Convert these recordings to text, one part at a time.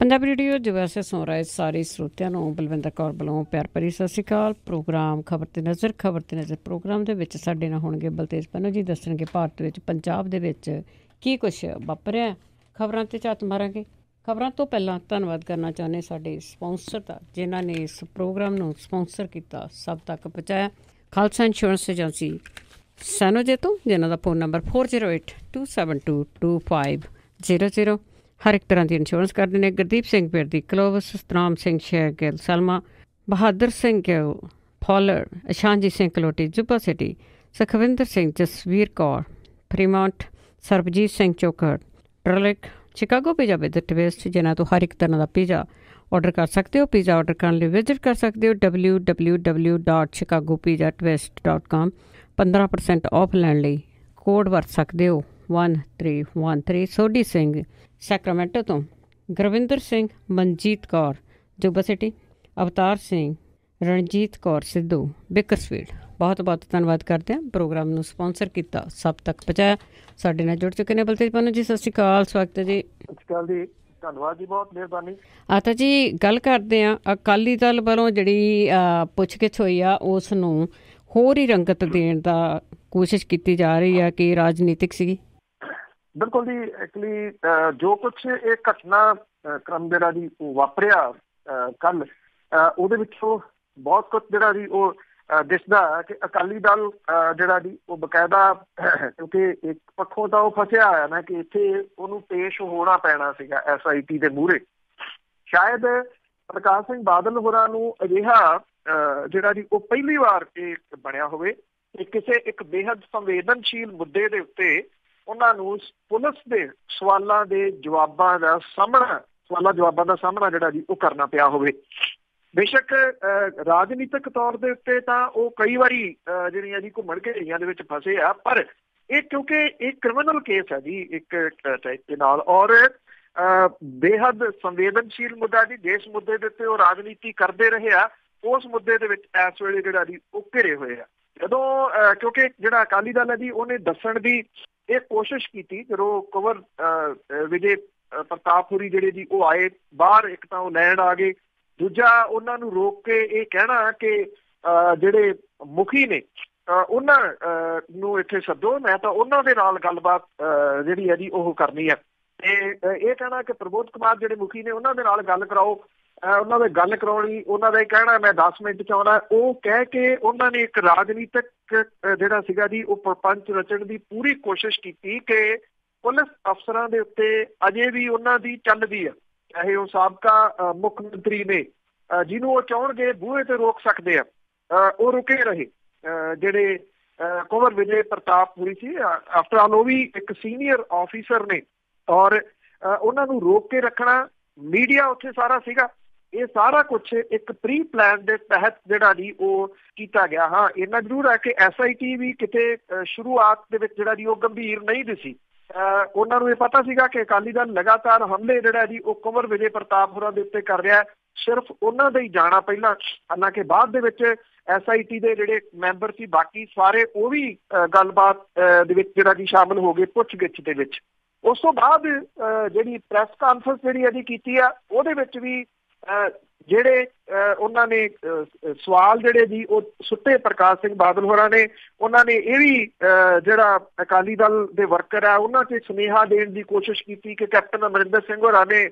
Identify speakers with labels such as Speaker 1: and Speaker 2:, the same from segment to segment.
Speaker 1: Punjabi radio ਜਵੈਸੇ ਸੁਣ ਰਹੇ ਸਾਰੇ ਸਰੋਤਿਆਂ ਨੂੰ ਬਲਵਿੰਦਰ ਕੌਰ ਵੱਲੋਂ ਪਿਆਰ ਭਰੀ ਸਤਿ ਸ਼੍ਰੀ ਅਕਾਲ। ਪ੍ਰੋਗਰਾਮ ਖਬਰ 'ਤੇ ਨਜ਼ਰ ਪ੍ਰੋਗਰਾਮ ਦੇ ਵਿੱਚ ਸਾਡੇ ਨਾਲ ਹੋਣਗੇ ਬਲਤੇਜ ਪੰਨੂ ਜੀ। ਦੱਸਣਗੇ ਭਾਰਤ ਵਿੱਚ ਪੰਜਾਬ ਦੇ ਵਿੱਚ ਕੀ ਕੁਛ ਵਾਪਰਿਆ। ਖਬਰਾਂ 'ਤੇ ਝਾਤ ਮਾਰਾਂਗੇ। ਖਬਰਾਂ ਤੋਂ ਪਹਿਲਾਂ ਧੰਨਵਾਦ ਕਰਨਾ ਚਾਹੁੰਦੇ ਸਾਡੇ ਸਪਾਂਸਰ ਦਾ, ਜਿਨ੍ਹਾਂ ਨੇ ਇਸ ਪ੍ਰੋਗਰਾਮ ਨੂੰ ਸਪਾਂਸਰ ਕੀਤਾ, ਸਭ ਤੱਕ ਪਹੁੰਚਾਇਆ। ਖਾਲਸਾ ਇੰਸ਼ੋਰੈਂਸ ਏਜੰਸੀ ਸੈਨੋਜੇ ਤੋਂ, ਜਿਨ੍ਹਾਂ ਦਾ ਫ਼ੋਨ ਨੰਬਰ 4082722500। ਹਰ ਇੱਕ ਤਰ੍ਹਾਂ ਦੀ ਇੰਸ਼ੋਰੈਂਸ ਕਰਦੇ ਨੇ। Gurdeep Singh Pirdi, Clovis, Satnam Singh Shergill, Salma, Bahadur Singh Fowler, Ishanjit Singh Kaloti, Yuba city, Sukhwinder Singh, Jasvir Kaur, Fremont, Sarabjit Singh Chokar, Turlock, Chicago pizza with twist, ਜਿਨ੍ਹਾਂ ਤੋਂ ਹਰ ਇੱਕ ਤਰ੍ਹਾਂ ਦਾ ਪੀਜ਼ਾ ਔਡਰ ਕਰ ਸਕਦੇ ਹੋ। ਪੀਜ਼ਾ ਔਡਰ ਕਰਨ ਲਈ ਵਿਜ਼ਿਟ ਕਰ ਸਕਦੇ ਹੋ www.chicagopizzatwist.com। 15% ਔਫ ਲੈਣ ਲਈ ਕੋਡ ਵਰਤ ਸਕਦੇ ਹੋ 1313। ਸੋਢੀ ਸਿੰਘ ਸੈਕਰਾਮੈਂਟੋ ਤੋਂ, ਗੁਰਵਿੰਦਰ ਸਿੰਘ, ਮਨਜੀਤ ਕੌਰ, ਜੁੱਬਾ ਸਿਟੀ, ਅਵਤਾਰ ਸਿੰਘ, ਰਣਜੀਤ ਕੌਰ ਸਿੱਧੂ, ਬੇਕਰਸਫੀਲਡ। ਬਹੁਤ ਬਹੁਤ ਧੰਨਵਾਦ ਕਰਦੇ ਹਾਂ। ਪ੍ਰੋਗਰਾਮ ਨੂੰ ਸਪਾਂਸਰ ਕੀਤਾ, ਸਭ ਤੱਕ ਪਹੁੰਚਾਇਆ। ਸਾਡੇ ਨਾਲ ਜੁੜ ਚੁੱਕੇ ਨੇ ਬਲਤੇਜ ਪੰਨੂ ਜੀ। ਸਤਿ ਸ਼੍ਰੀ ਅਕਾਲ, ਸਵਾਗਤ ਹੈ ਜੀ।
Speaker 2: ਸਤਿ ਸ਼੍ਰੀ ਅਕਾਲ ਜੀ, ਧੰਨਵਾਦ ਜੀ, ਬਹੁਤ ਮਿਹਰਬਾਨੀ।
Speaker 1: ਤਾਂ ਜੀ ਗੱਲ ਕਰਦੇ ਹਾਂ, ਅਕਾਲੀ ਦਲ ਵੱਲੋਂ ਜਿਹੜੀ ਪੁੱਛਗਿੱਛ ਹੋਈ ਆ, ਉਸ ਨੂੰ ਹੋਰ ਹੀ ਰੰਗਤ ਦੇਣ ਦਾ ਕੋਸ਼ਿਸ਼ ਕੀਤੀ ਜਾ ਰਹੀ ਆ ਕਿ ਰਾਜਨੀਤਿਕ ਸੀਗੀ।
Speaker 2: ਬਿਲਕੁਲ ਜੀ। ਐਕਚੁਅਲੀ ਜੋ ਕੁਛ ਇਹ ਘਟਨਾ ਕ੍ਰਮ ਜਿਹੜਾ ਜੀ ਵਾਪਰਿਆ ਕੱਲ, ਉਹਦੇ ਵਿੱਚੋਂ ਬਹੁਤ ਕੁਛ ਜਿਹੜਾ ਜੀ ਉਹ ਦਿਸਦਾ ਕਿ ਅਕਾਲੀ ਦਲ ਜਿਹੜਾ ਜੀ ਉਹ ਬਕਾਇਦਾ, ਕਿਉਂਕਿ ਇੱਕ ਪੱਖੋਂ ਤਾਂ ਉਹ ਫਸਿਆ ਹੋਇਆ ਨਾ ਕਿ ਇੱਥੇ ਉਹਨੂੰ ਪੇਸ਼ ਹੋਣਾ ਪੈਣਾ ਸੀਗਾ SIT ਦੇ ਮੂਹਰੇ। ਸ਼ਾਇਦ ਪ੍ਰਕਾਸ਼ ਸਿੰਘ ਬਾਦਲ ਹੋਰਾਂ ਨੂੰ ਅਜਿਹਾ ਜਿਹੜਾ ਜੀ ਉਹ ਪਹਿਲੀ ਵਾਰ ਇਹ ਬਣਿਆ ਹੋਵੇ ਕਿ ਕਿਸੇ ਇੱਕ ਬੇਹੱਦ ਸੰਵੇਦਨਸ਼ੀਲ ਮੁੱਦੇ ਦੇ ਉੱਤੇ ਉਹਨਾਂ ਨੂੰ ਪੁਲਿਸ ਦੇ ਸਵਾਲਾਂ ਦਾ ਸਾਹਮਣਾ ਜਿਹੜਾ ਜੀ ਉਹ ਕਰਨਾ ਪਿਆ ਹੋਵੇ। ਬੇਸ਼ੱਕ ਰਾਜਨੀਤਿਕ ਤੌਰ ਦੇ ਉੱਤੇ ਤਾਂ ਉਹ ਕਈ ਵਾਰੀ ਜਿਹੜੀਆਂ ਜੀ ਘੁੰਮਣ ਘੇਰੀਆਂ ਦੇ ਵਿੱਚ ਫਸੇ ਆ, ਪਰ ਇਹ ਕਿਉਂਕਿ ਇਹ ਕ੍ਰਿਮੀਨਲ ਕੇਸ ਹੈ ਜੀ ਇੱਕ ਟਾਈਪ ਦੇ ਨਾਲ, ਔਰ ਬੇਹੱਦ ਸੰਵੇਦਨਸ਼ੀਲ ਮੁੱਦਾ ਜੀ। ਜਿਸ ਮੁੱਦੇ ਦੇ ਉੱਤੇ ਉਹ ਰਾਜਨੀਤੀ ਕਰਦੇ ਰਹੇ ਆ, ਉਸ ਮੁੱਦੇ ਦੇ ਵਿੱਚ ਇਸ ਵੇਲੇ ਜਿਹੜਾ ਜੀ ਉਹ ਘਿਰੇ ਹੋਏ ਆ। ਜਦੋਂ ਕਿਉਂਕਿ ਜਿਹੜਾ ਅਕਾਲੀ ਦਲ ਹੈ ਜੀ ਉਹਨੇ ਦੱਸਣ ਦੀ ਇਹ ਕੋਸ਼ਿਸ਼ ਕੀਤੀ, ਜਦੋਂ ਕੁੰਵਰ ਵਿਜੇ ਪ੍ਰਤਾਪਪੁਰੀ ਜਿਹੜੇ ਜੀ ਉਹ ਆਏ ਬਾਹਰ, ਇੱਕ ਤਾਂ ਉਹ ਲੈਣ ਆ ਗਏ, ਦੂਜਾ ਉਹਨਾਂ ਨੂੰ ਰੋਕ ਕੇ ਇਹ ਕਹਿਣਾ ਕਿ ਜਿਹੜੇ ਮੁਖੀ ਨੇ ਉਹਨਾਂ ਨੂੰ ਇੱਥੇ ਸੱਦੋ, ਮੈਂ ਤਾਂ ਉਹਨਾਂ ਦੇ ਨਾਲ ਗੱਲਬਾਤ ਜਿਹੜੀ ਹੈ ਜੀ ਉਹ ਕਰਨੀ ਹੈ। ਤੇ ਇਹ ਕਹਿਣਾ ਕਿ ਪ੍ਰਬੋਧ ਕੁਮਾਰ ਜਿਹੜੇ ਮੁਖੀ ਨੇ ਉਹਨਾਂ ਦੇ ਨਾਲ ਗੱਲ ਕਰਾਓ, ਉਹਨਾਂ ਦੇ ਗੱਲ ਕਰਾਉਣੀ, ਉਹਨਾਂ ਦਾ ਇਹ ਕਹਿਣਾ ਮੈਂ 10 ਮਿੰਟ 'ਚ ਆਉਣਾ। ਉਹ ਕਹਿ ਕੇ ਉਹਨਾਂ ਨੇ ਇੱਕ ਰਾਜਨੀਤਿਕ ਜਿਹੜਾ ਸੀਗਾ ਜੀ ਉਹ ਪ੍ਰਪੰਚ ਰਚਣ ਦੀ ਪੂਰੀ ਕੋਸ਼ਿਸ਼ ਕੀਤੀ ਕਿ ਪੁਲਿਸ ਅਫਸਰਾਂ ਦੇ ਉੱਤੇ ਅਜੇ ਵੀ ਉਹਨਾਂ ਦੀ ਚੱਲਦੀ ਹੈ, ਚਾਹੇ ਉਹ ਸਾਬਕਾ ਮੁੱਖ ਮੰਤਰੀ ਨੇ, ਜਿਹਨੂੰ ਉਹ ਚਾਹੁਣਗੇ ਬੂਹੇ ਤੇ ਰੋਕ ਸਕਦੇ ਆ, ਉਹ ਰੁਕੇ ਰਹੇ। ਜਿਹੜੇ ਕੁੰਵਰ ਵਿਜੇ ਪ੍ਰਤਾਪਪੁਰੀ ਸੀ, ਆਫਟਰ ਆਲ ਉਹ ਵੀ ਇੱਕ ਸੀਨੀਅਰ ਆਫਿਸਰ ਨੇ, ਔਰ ਉਹਨਾਂ ਨੂੰ ਰੋਕ ਕੇ ਰੱਖਣਾ, ਮੀਡੀਆ ਉੱਥੇ ਸਾਰਾ ਸੀਗਾ। ਇਹ ਸਾਰਾ ਕੁਛ ਇੱਕ ਪ੍ਰੀ ਪਲਾਨ ਦੇ ਤਹਿਤ ਜਿਹੜਾ ਜੀ ਉਹ ਕੀਤਾ ਗਿਆ। ਹਾਂ, ਇੰਨਾ ਜ਼ਰੂਰ ਹੈ ਕਿ SIT ਵੀ ਕਿਤੇ ਸ਼ੁਰੂਆਤ ਦੇ ਵਿੱਚ ਜਿਹੜਾ ਜੀ ਉਹ ਗੰਭੀਰ ਨਹੀਂ ਦਿਸੀ। ਉਹਨਾਂ ਨੂੰ ਇਹ ਪਤਾ ਸੀਗਾ ਕਿ ਅਕਾਲੀ ਦਲ ਲਗਾਤਾਰ ਹਮਲੇ ਜਿਹੜਾ ਜੀ ਉਹ ਕੁੰਵਰ ਵਿਜੇ ਪ੍ਰਤਾਪ ਹੋਰਾਂ ਦੇ ਉੱਤੇ ਕਰ ਰਿਹਾ, ਸਿਰਫ ਉਹਨਾਂ ਦਾ ਹੀ ਜਾਣਾ ਪਹਿਲਾਂ। ਹਾਲਾਂਕਿ ਬਾਅਦ ਦੇ ਵਿੱਚ SIT ਦੇ ਜਿਹੜੇ ਮੈਂਬਰ ਸੀ ਬਾਕੀ ਸਾਰੇ, ਉਹ ਵੀ ਗੱਲਬਾਤ ਦੇ ਵਿੱਚ ਜਿਹੜਾ ਜੀ ਸ਼ਾਮਲ ਹੋ ਗਏ ਪੁੱਛਗਿੱਛ ਦੇ ਵਿੱਚ। ਉਸ ਤੋਂ ਬਾਅਦ ਜਿਹੜੀ ਪ੍ਰੈਸ ਕਾਨਫਰੰਸ ਜਿਹੜੀ ਇਹਦੀ ਕੀਤੀ ਆ, ਉਹਦੇ ਵਿੱਚ ਵੀ ਜਿਹੜੇ ਉਹਨਾਂ ਨੇ ਸਵਾਲ ਜਿਹੜੇ ਜੀ ਉਹ ਸੁੱਟੇ ਪ੍ਰਕਾਸ਼ ਸਿੰਘ ਬਾਦਲ ਹੋਰਾਂ ਨੇ, ਉਹਨਾਂ ਨੇ ਇਹ ਵੀ ਜਿਹੜਾ ਅਕਾਲੀ ਦਲ ਦੇ ਵਰਕਰ ਆ ਉਹਨਾਂ 'ਚ ਸੁਨੇਹਾ ਦੇਣ ਦੀ ਕੋਸ਼ਿਸ਼ ਕੀਤੀ ਕਿ ਕੈਪਟਨ ਅਮਰਿੰਦਰ ਸਿੰਘ ਹੋਰਾਂ ਨੇ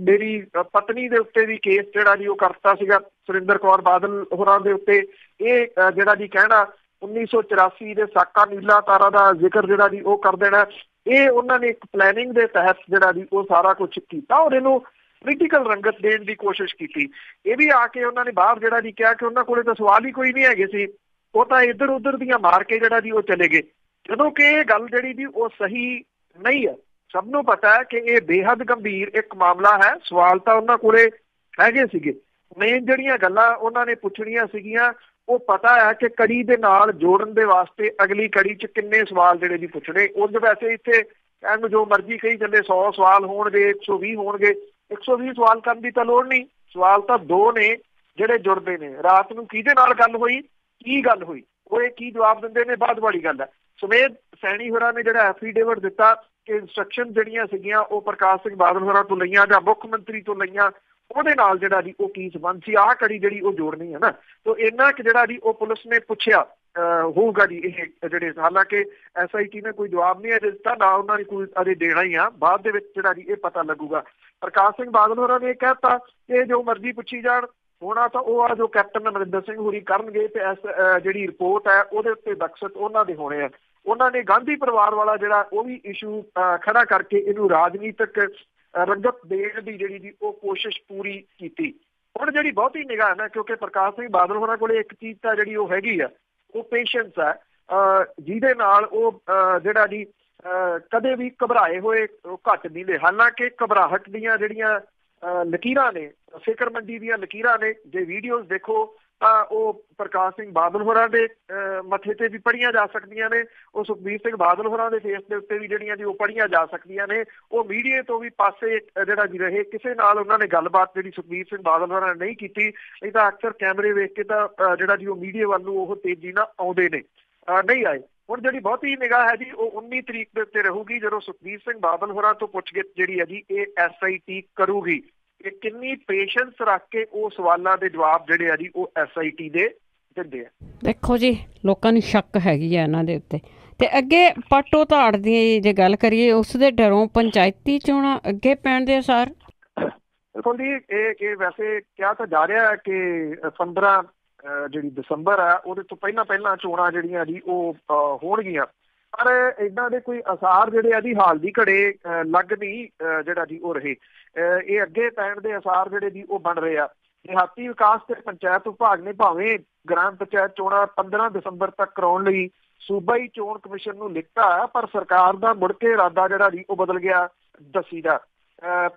Speaker 2: ਮੇਰੀ ਪਤਨੀ ਦੇ ਉੱਤੇ ਵੀ ਕੇਸ ਜਿਹੜਾ ਜੀ ਉਹ ਕਰਤਾ ਸੀਗਾ, ਸੁਰਿੰਦਰ ਕੌਰ ਬਾਦਲ ਹੋਰਾਂ ਦੇ ਉੱਤੇ। ਇਹ ਜਿਹੜਾ ਜੀ ਕਹਿਣਾ 1984 ਦੇ ਸਾਕਾ ਨੀਲਾ ਤਾਰਾ ਦਾ ਜ਼ਿਕਰ ਜਿਹੜਾ ਜੀ ਉਹ ਕਰ ਦੇਣਾ, ਇਹ ਉਹਨਾਂ ਨੇ ਇੱਕ ਪਲੈਨਿੰਗ ਦੇ ਤਹਿਤ ਜਿਹੜਾ ਜੀ ਉਹ ਸਾਰਾ ਕੁਛ ਕੀਤਾ, ਔਰ ਇਹਨੂੰ ਪੋਲੀਟੀਕਲ ਰੰਗਤ ਦੇਣ ਦੀ ਕੋਸ਼ਿਸ਼ ਕੀਤੀ। ਇਹ ਵੀ ਆ ਕੇ ਉਹਨਾਂ ਨੇ ਬਾਹਰ ਜਿਹੜਾ ਜੀ ਕਿਹਾ ਕਿ ਉਹਨਾਂ ਕੋਲੇ ਤਾਂ ਸਵਾਲ ਹੀ ਕੋਈ ਨਹੀਂ ਹੈਗੇ ਸੀ, ਉਹ ਤਾਂ ਇੱਧਰ ਉੱਧਰ ਦੀਆਂ ਮਾਰ ਕੇ ਜਿਹੜਾ ਜੀ ਉਹ ਚਲੇ ਗਏ, ਜਦੋਂ ਕਿ ਇਹ ਗੱਲ ਜਿਹੜੀ ਜੀ ਉਹ ਸਹੀ ਨਹੀਂ ਹੈ। ਸਭ ਨੂੰ ਪਤਾ ਹੈ ਕਿ ਇਹ ਬੇਹੱਦ ਗੰਭੀਰ ਇੱਕ ਮਾਮਲਾ ਹੈ। ਸਵਾਲ ਤਾਂ ਉਹਨਾਂ ਕੋਲੇ ਹੈਗੇ ਸੀਗੇ, ਮੇਨ ਜਿਹੜੀਆਂ ਗੱਲਾਂ ਉਹਨਾਂ ਨੇ ਪੁੱਛਣੀਆਂ ਸੀਗੀਆਂ ਉਹ ਪਤਾ ਹੈ ਕਿ ਕੜੀ ਦੇ ਨਾਲ ਜੋੜਨ ਦੇ ਵਾਸਤੇ ਅਗਲੀ ਕੜੀ 'ਚ ਕਿੰਨੇ ਸਵਾਲ ਜਿਹੜੇ ਜੀ ਪੁੱਛਣੇ। ਉਂਝ ਵੈਸੇ ਇੱਥੇ ਇਹਨੂੰ ਜੋ ਮਰਜ਼ੀ ਕਹੀ ਚੱਲੇ, 100 ਸਵਾਲ ਹੋਣਗੇ, 120 ਹੋਣਗੇ, 120 ਸਵਾਲ ਕਰਨ ਦੀ ਤਾਂ ਲੋੜ ਨਹੀਂ। ਸਵਾਲ ਤਾਂ ਦੋ ਨੇ ਜਿਹੜੇ ਜੁੜਦੇ ਨੇ। ਰਾਤ ਨੂੰ ਕਿਹਦੇ ਨਾਲ ਗੱਲ ਹੋਈ, ਕੀ ਗੱਲ ਹੋਈ, ਉਹ ਇਹ ਕੀ ਜਵਾਬ ਦਿੰਦੇ ਨੇ, ਬਾਅਦ ਵਾਲੀ ਗੱਲ ਹੈ। ਸੁਮੇਧ ਸੈਣੀ ਹੋਰਾਂ ਨੇ ਜਿਹੜਾ ਐਫੀਡੇਵਿਟ ਦਿੱਤਾ ਕਿ ਇੰਸਟਰਕਸ਼ਨ ਜਿਹੜੀਆਂ ਸੀਗੀਆਂ ਉਹ ਪ੍ਰਕਾਸ਼ ਸਿੰਘ ਬਾਦਲ ਹੋਰਾਂ ਤੋਂ ਲਈਆਂ ਜਾਂ ਮੁੱਖ ਮੰਤਰੀ ਤੋਂ ਲਈਆਂ, ਉਹਦੇ ਨਾਲ ਜਿਹੜਾ ਜੀ ਉਹ ਕੀ ਸੰਬੰਧ ਸੀ, ਆਹ ਕੜੀ ਜਿਹੜੀ ਉਹ ਜੋੜਨੀ ਹੈ ਨਾ। ਤੋ ਇੰਨਾ ਕਿ ਜਿਹੜਾ ਜੀ ਉਹ ਪੁਲਿਸ ਨੇ ਪੁੱਛਿਆ ਹੋਊਗਾ ਜੀ ਇਹ ਜਿਹੜੇ, ਹਾਲਾਂਕਿ SIT ਨੇ ਕੋਈ ਜਵਾਬ ਨਹੀਂ ਅਜੇ ਦਿੱਤਾ, ਨਾ ਉਹਨਾਂ ਨੇ ਕੋਈ ਅਜੇ ਦੇਣਾ ਹੀ ਆ, ਬਾਅਦ ਦੇ ਵਿੱਚ ਜਿਹੜਾ ਜੀ ਇਹ ਪਤਾ ਲੱਗੂਗਾ। ਪ੍ਰਕਾਸ਼ ਸਿੰਘ ਬਾਦਲ ਹੋਰਾਂ ਨੇ ਇਹ ਕਹਿਤਾ ਕਿ ਜੋ ਮਰਜ਼ੀ ਪੁੱਛੀ ਜਾਣ, ਹੋਣਾ ਤਾਂ ਉਹ ਆ ਜੋ ਕੈਪਟਨ ਅਮਰਿੰਦਰ ਸਿੰਘ ਹੋਰੀ ਕਰਨਗੇ ਤੇ ਜਿਹੜੀ ਰਿਪੋਰਟ ਹੈ ਉਹਦੇ ਉੱਤੇ ਦਸਤਖਤ ਉਹਨਾਂ ਦੇ ਹੋਣੇ ਆ। ਉਹਨਾਂ ਨੇ ਗਾਂਧੀ ਪਰਿਵਾਰ ਵਾਲਾ ਜਿਹੜਾ ਉਹ ਵੀ ਇਸ਼ੂ ਖੜਾ ਕਰਕੇ ਇਹਨੂੰ ਰਾਜਨੀਤਿਕ ਰੰਗਤ ਦੇਣ ਦੀ ਜਿਹੜੀ ਜੀ ਉਹ ਕੋਸ਼ਿਸ਼ ਪੂਰੀ ਕੀਤੀ। ਹੁਣ ਜਿਹੜੀ ਬਹੁਤੀ ਨਿਗਾਹ ਹੈ ਨਾ, ਕਿਉਂਕਿ ਪ੍ਰਕਾਸ਼ ਸਿੰਘ ਬਾਦਲ ਹੋਰਾਂ ਕੋਲੇ ਇੱਕ ਚੀਜ਼ ਤਾਂ ਜਿਹੜੀ ਉਹ ਹੈਗੀ ਆ, ਉਹ ਪੇਸ਼ੈਂਸ ਹੈ, ਜਿਹਦੇ ਨਾਲ ਉਹ ਜਿਹੜਾ ਜੀ ਕਦੇ ਵੀ ਘਬਰਾਏ ਹੋਏ ਉਹ ਘੱਟ ਨਹੀਂ ਨੇ। ਹਾਲਾਂਕਿ ਘਬਰਾਹਟ ਦੀਆਂ ਜਿਹੜੀਆਂ ਲਕੀਰਾਂ ਨੇ, ਫਿਕਰਮੰਦੀ ਦੀਆਂ ਲਕੀਰਾਂ ਨੇ, ਜੇ ਵੀਡੀਓਜ਼ ਦੇਖੋ ਤਾਂ ਉਹ ਪ੍ਰਕਾਸ਼ ਸਿੰਘ ਬਾਦਲ ਹੋਰਾਂ ਦੇ ਮੱਥੇ ਤੇ ਵੀ ਪੜ੍ਹੀਆਂ ਜਾ ਸਕਦੀਆਂ ਨੇ, ਉਹ ਸੁਖਬੀਰ ਸਿੰਘ ਬਾਦਲ ਹੋਰਾਂ ਦੇ ਫੇਸ ਦੇ ਉੱਤੇ ਵੀ ਜਿਹੜੀਆਂ ਜੀ ਉਹ ਪੜ੍ਹੀਆਂ ਜਾ ਸਕਦੀਆਂ ਨੇ। ਉਹ ਮੀਡੀਆ ਤੋਂ ਵੀ ਪਾਸੇ ਜਿਹੜਾ ਜੀ ਰਹੇ, ਕਿਸੇ ਨਾਲ ਉਹਨਾਂ ਨੇ ਗੱਲਬਾਤ ਜਿਹੜੀ ਸੁਖਬੀਰ ਸਿੰਘ ਬਾਦਲ ਹੋਰਾਂ ਨੇ ਨਹੀਂ ਕੀਤੀ, ਨਹੀਂ ਤਾਂ ਅਕਸਰ ਕੈਮਰੇ ਵੇਖ ਕੇ ਤਾਂ ਜਿਹੜਾ ਜੀ ਉਹ ਮੀਡੀਆ ਵੱਲ ਨੂੰ ਉਹ ਤੇਜ਼ੀ ਨਾਲ ਆਉਂਦੇ ਨੇ, ਨਹੀਂ ਆਏ। ਹੁਣ ਜਿਹੜੀ ਬਹੁਤੀ ਨਿਗਾਹ ਹੈ ਜੀ ਉਹ 19 ਤਰੀਕ ਦੇ ਉੱਤੇ ਰਹੂਗੀ, ਜਦੋਂ ਸੁਖਬੀਰ ਸਿੰਘ ਬਾਦਲ ਹੋਰਾਂ ਤੋਂ ਪੁੱਛਗਿੱਛ ਜਿਹੜੀ ਹੈ ਜੀ ਇਹ SIT ਕਰੂਗੀ ਕਿ ਕਿੰਨੀ ਪੇਸ਼ੈਂਸ ਰੱਖ ਕੇ ਉਹ ਸਵਾਲਾਂ ਦੇ ਜਵਾਬ ਜਿਹੜੇ ਆ ਜੀ ਉਹ SIT ਦੇ ਦਿੰਦੇ ਆ।
Speaker 1: ਦੇਖੋ ਜੀ, ਲੋਕਾਂ ਨੂੰ ਸ਼ੱਕ ਹੈਗੀ ਆ ਇਹਨਾਂ ਦੇ ਉੱਤੇ। ਤੇ ਅੱਗੇ ਪਾਟੋ ਧਾੜ ਦੀ ਜੇ ਗੱਲ ਕਰੀਏ, ਉਸ ਦੇ ਡਰੋਂ ਪੰਚਾਇਤੀ ਚੋਣਾਂ ਅੱਗੇ ਪੈਣ ਦੇ ਅਸਾਰ।
Speaker 2: ਬਿਲਕੁਲ ਜੀ, ਇਹ ਵੈਸੇ ਕਿਹਾ ਤਾਂ ਜਾ ਰਿਹਾ ਹੈ ਕਿ 15 ਜਿਹੜੀ ਦਸੰਬਰ ਹੈ ਉਹਦੇ ਤੋਂ ਪਹਿਲਾਂ ਚੋਣਾਂ ਜਿਹੜੀਆਂ ਜੀ ਉਹ ਹੋਣਗੀਆਂ, ਪਰ ਇਹਨਾਂ ਦੇ ਕੋਈ ਅਸਾਰ ਜਿਹੜੇ ਆ ਜੀ ਹਾਲ ਦੀ ਘੜੇ ਲੱਗ ਨਹੀਂ ਜਿਹੜਾ ਜੀ ਉਹ ਰਹੇ। ਇਹ ਅੱਗੇ ਪੈਣ ਦੇ ਅਸਾਰ ਜਿਹੜੇ ਜੀ ਉਹ ਬਣ ਰਹੇ ਆ। ਦਿਹਾਤੀ ਵਿਕਾਸ ਤੇ ਪੰਚਾਇਤ ਵਿਭਾਗ ਨੇ ਭਾਵੇਂ ਗ੍ਰਾਮ ਪੰਚਾਇਤ ਚੋਣਾਂ 15 ਦਸੰਬਰ ਤੱਕ ਕਰਾਉਣ ਲਈ ਸੂਬਾਈ ਚੋਣ ਕਮਿਸ਼ਨ ਨੂੰ ਲਿਖਤਾ, ਪਰ ਸਰਕਾਰ ਦਾ ਮੁੜ ਕੇ ਇਰਾਦਾ ਜਿਹੜਾ ਜੀ ਉਹ ਬਦਲ ਗਿਆ ਦੱਸੀਦਾ।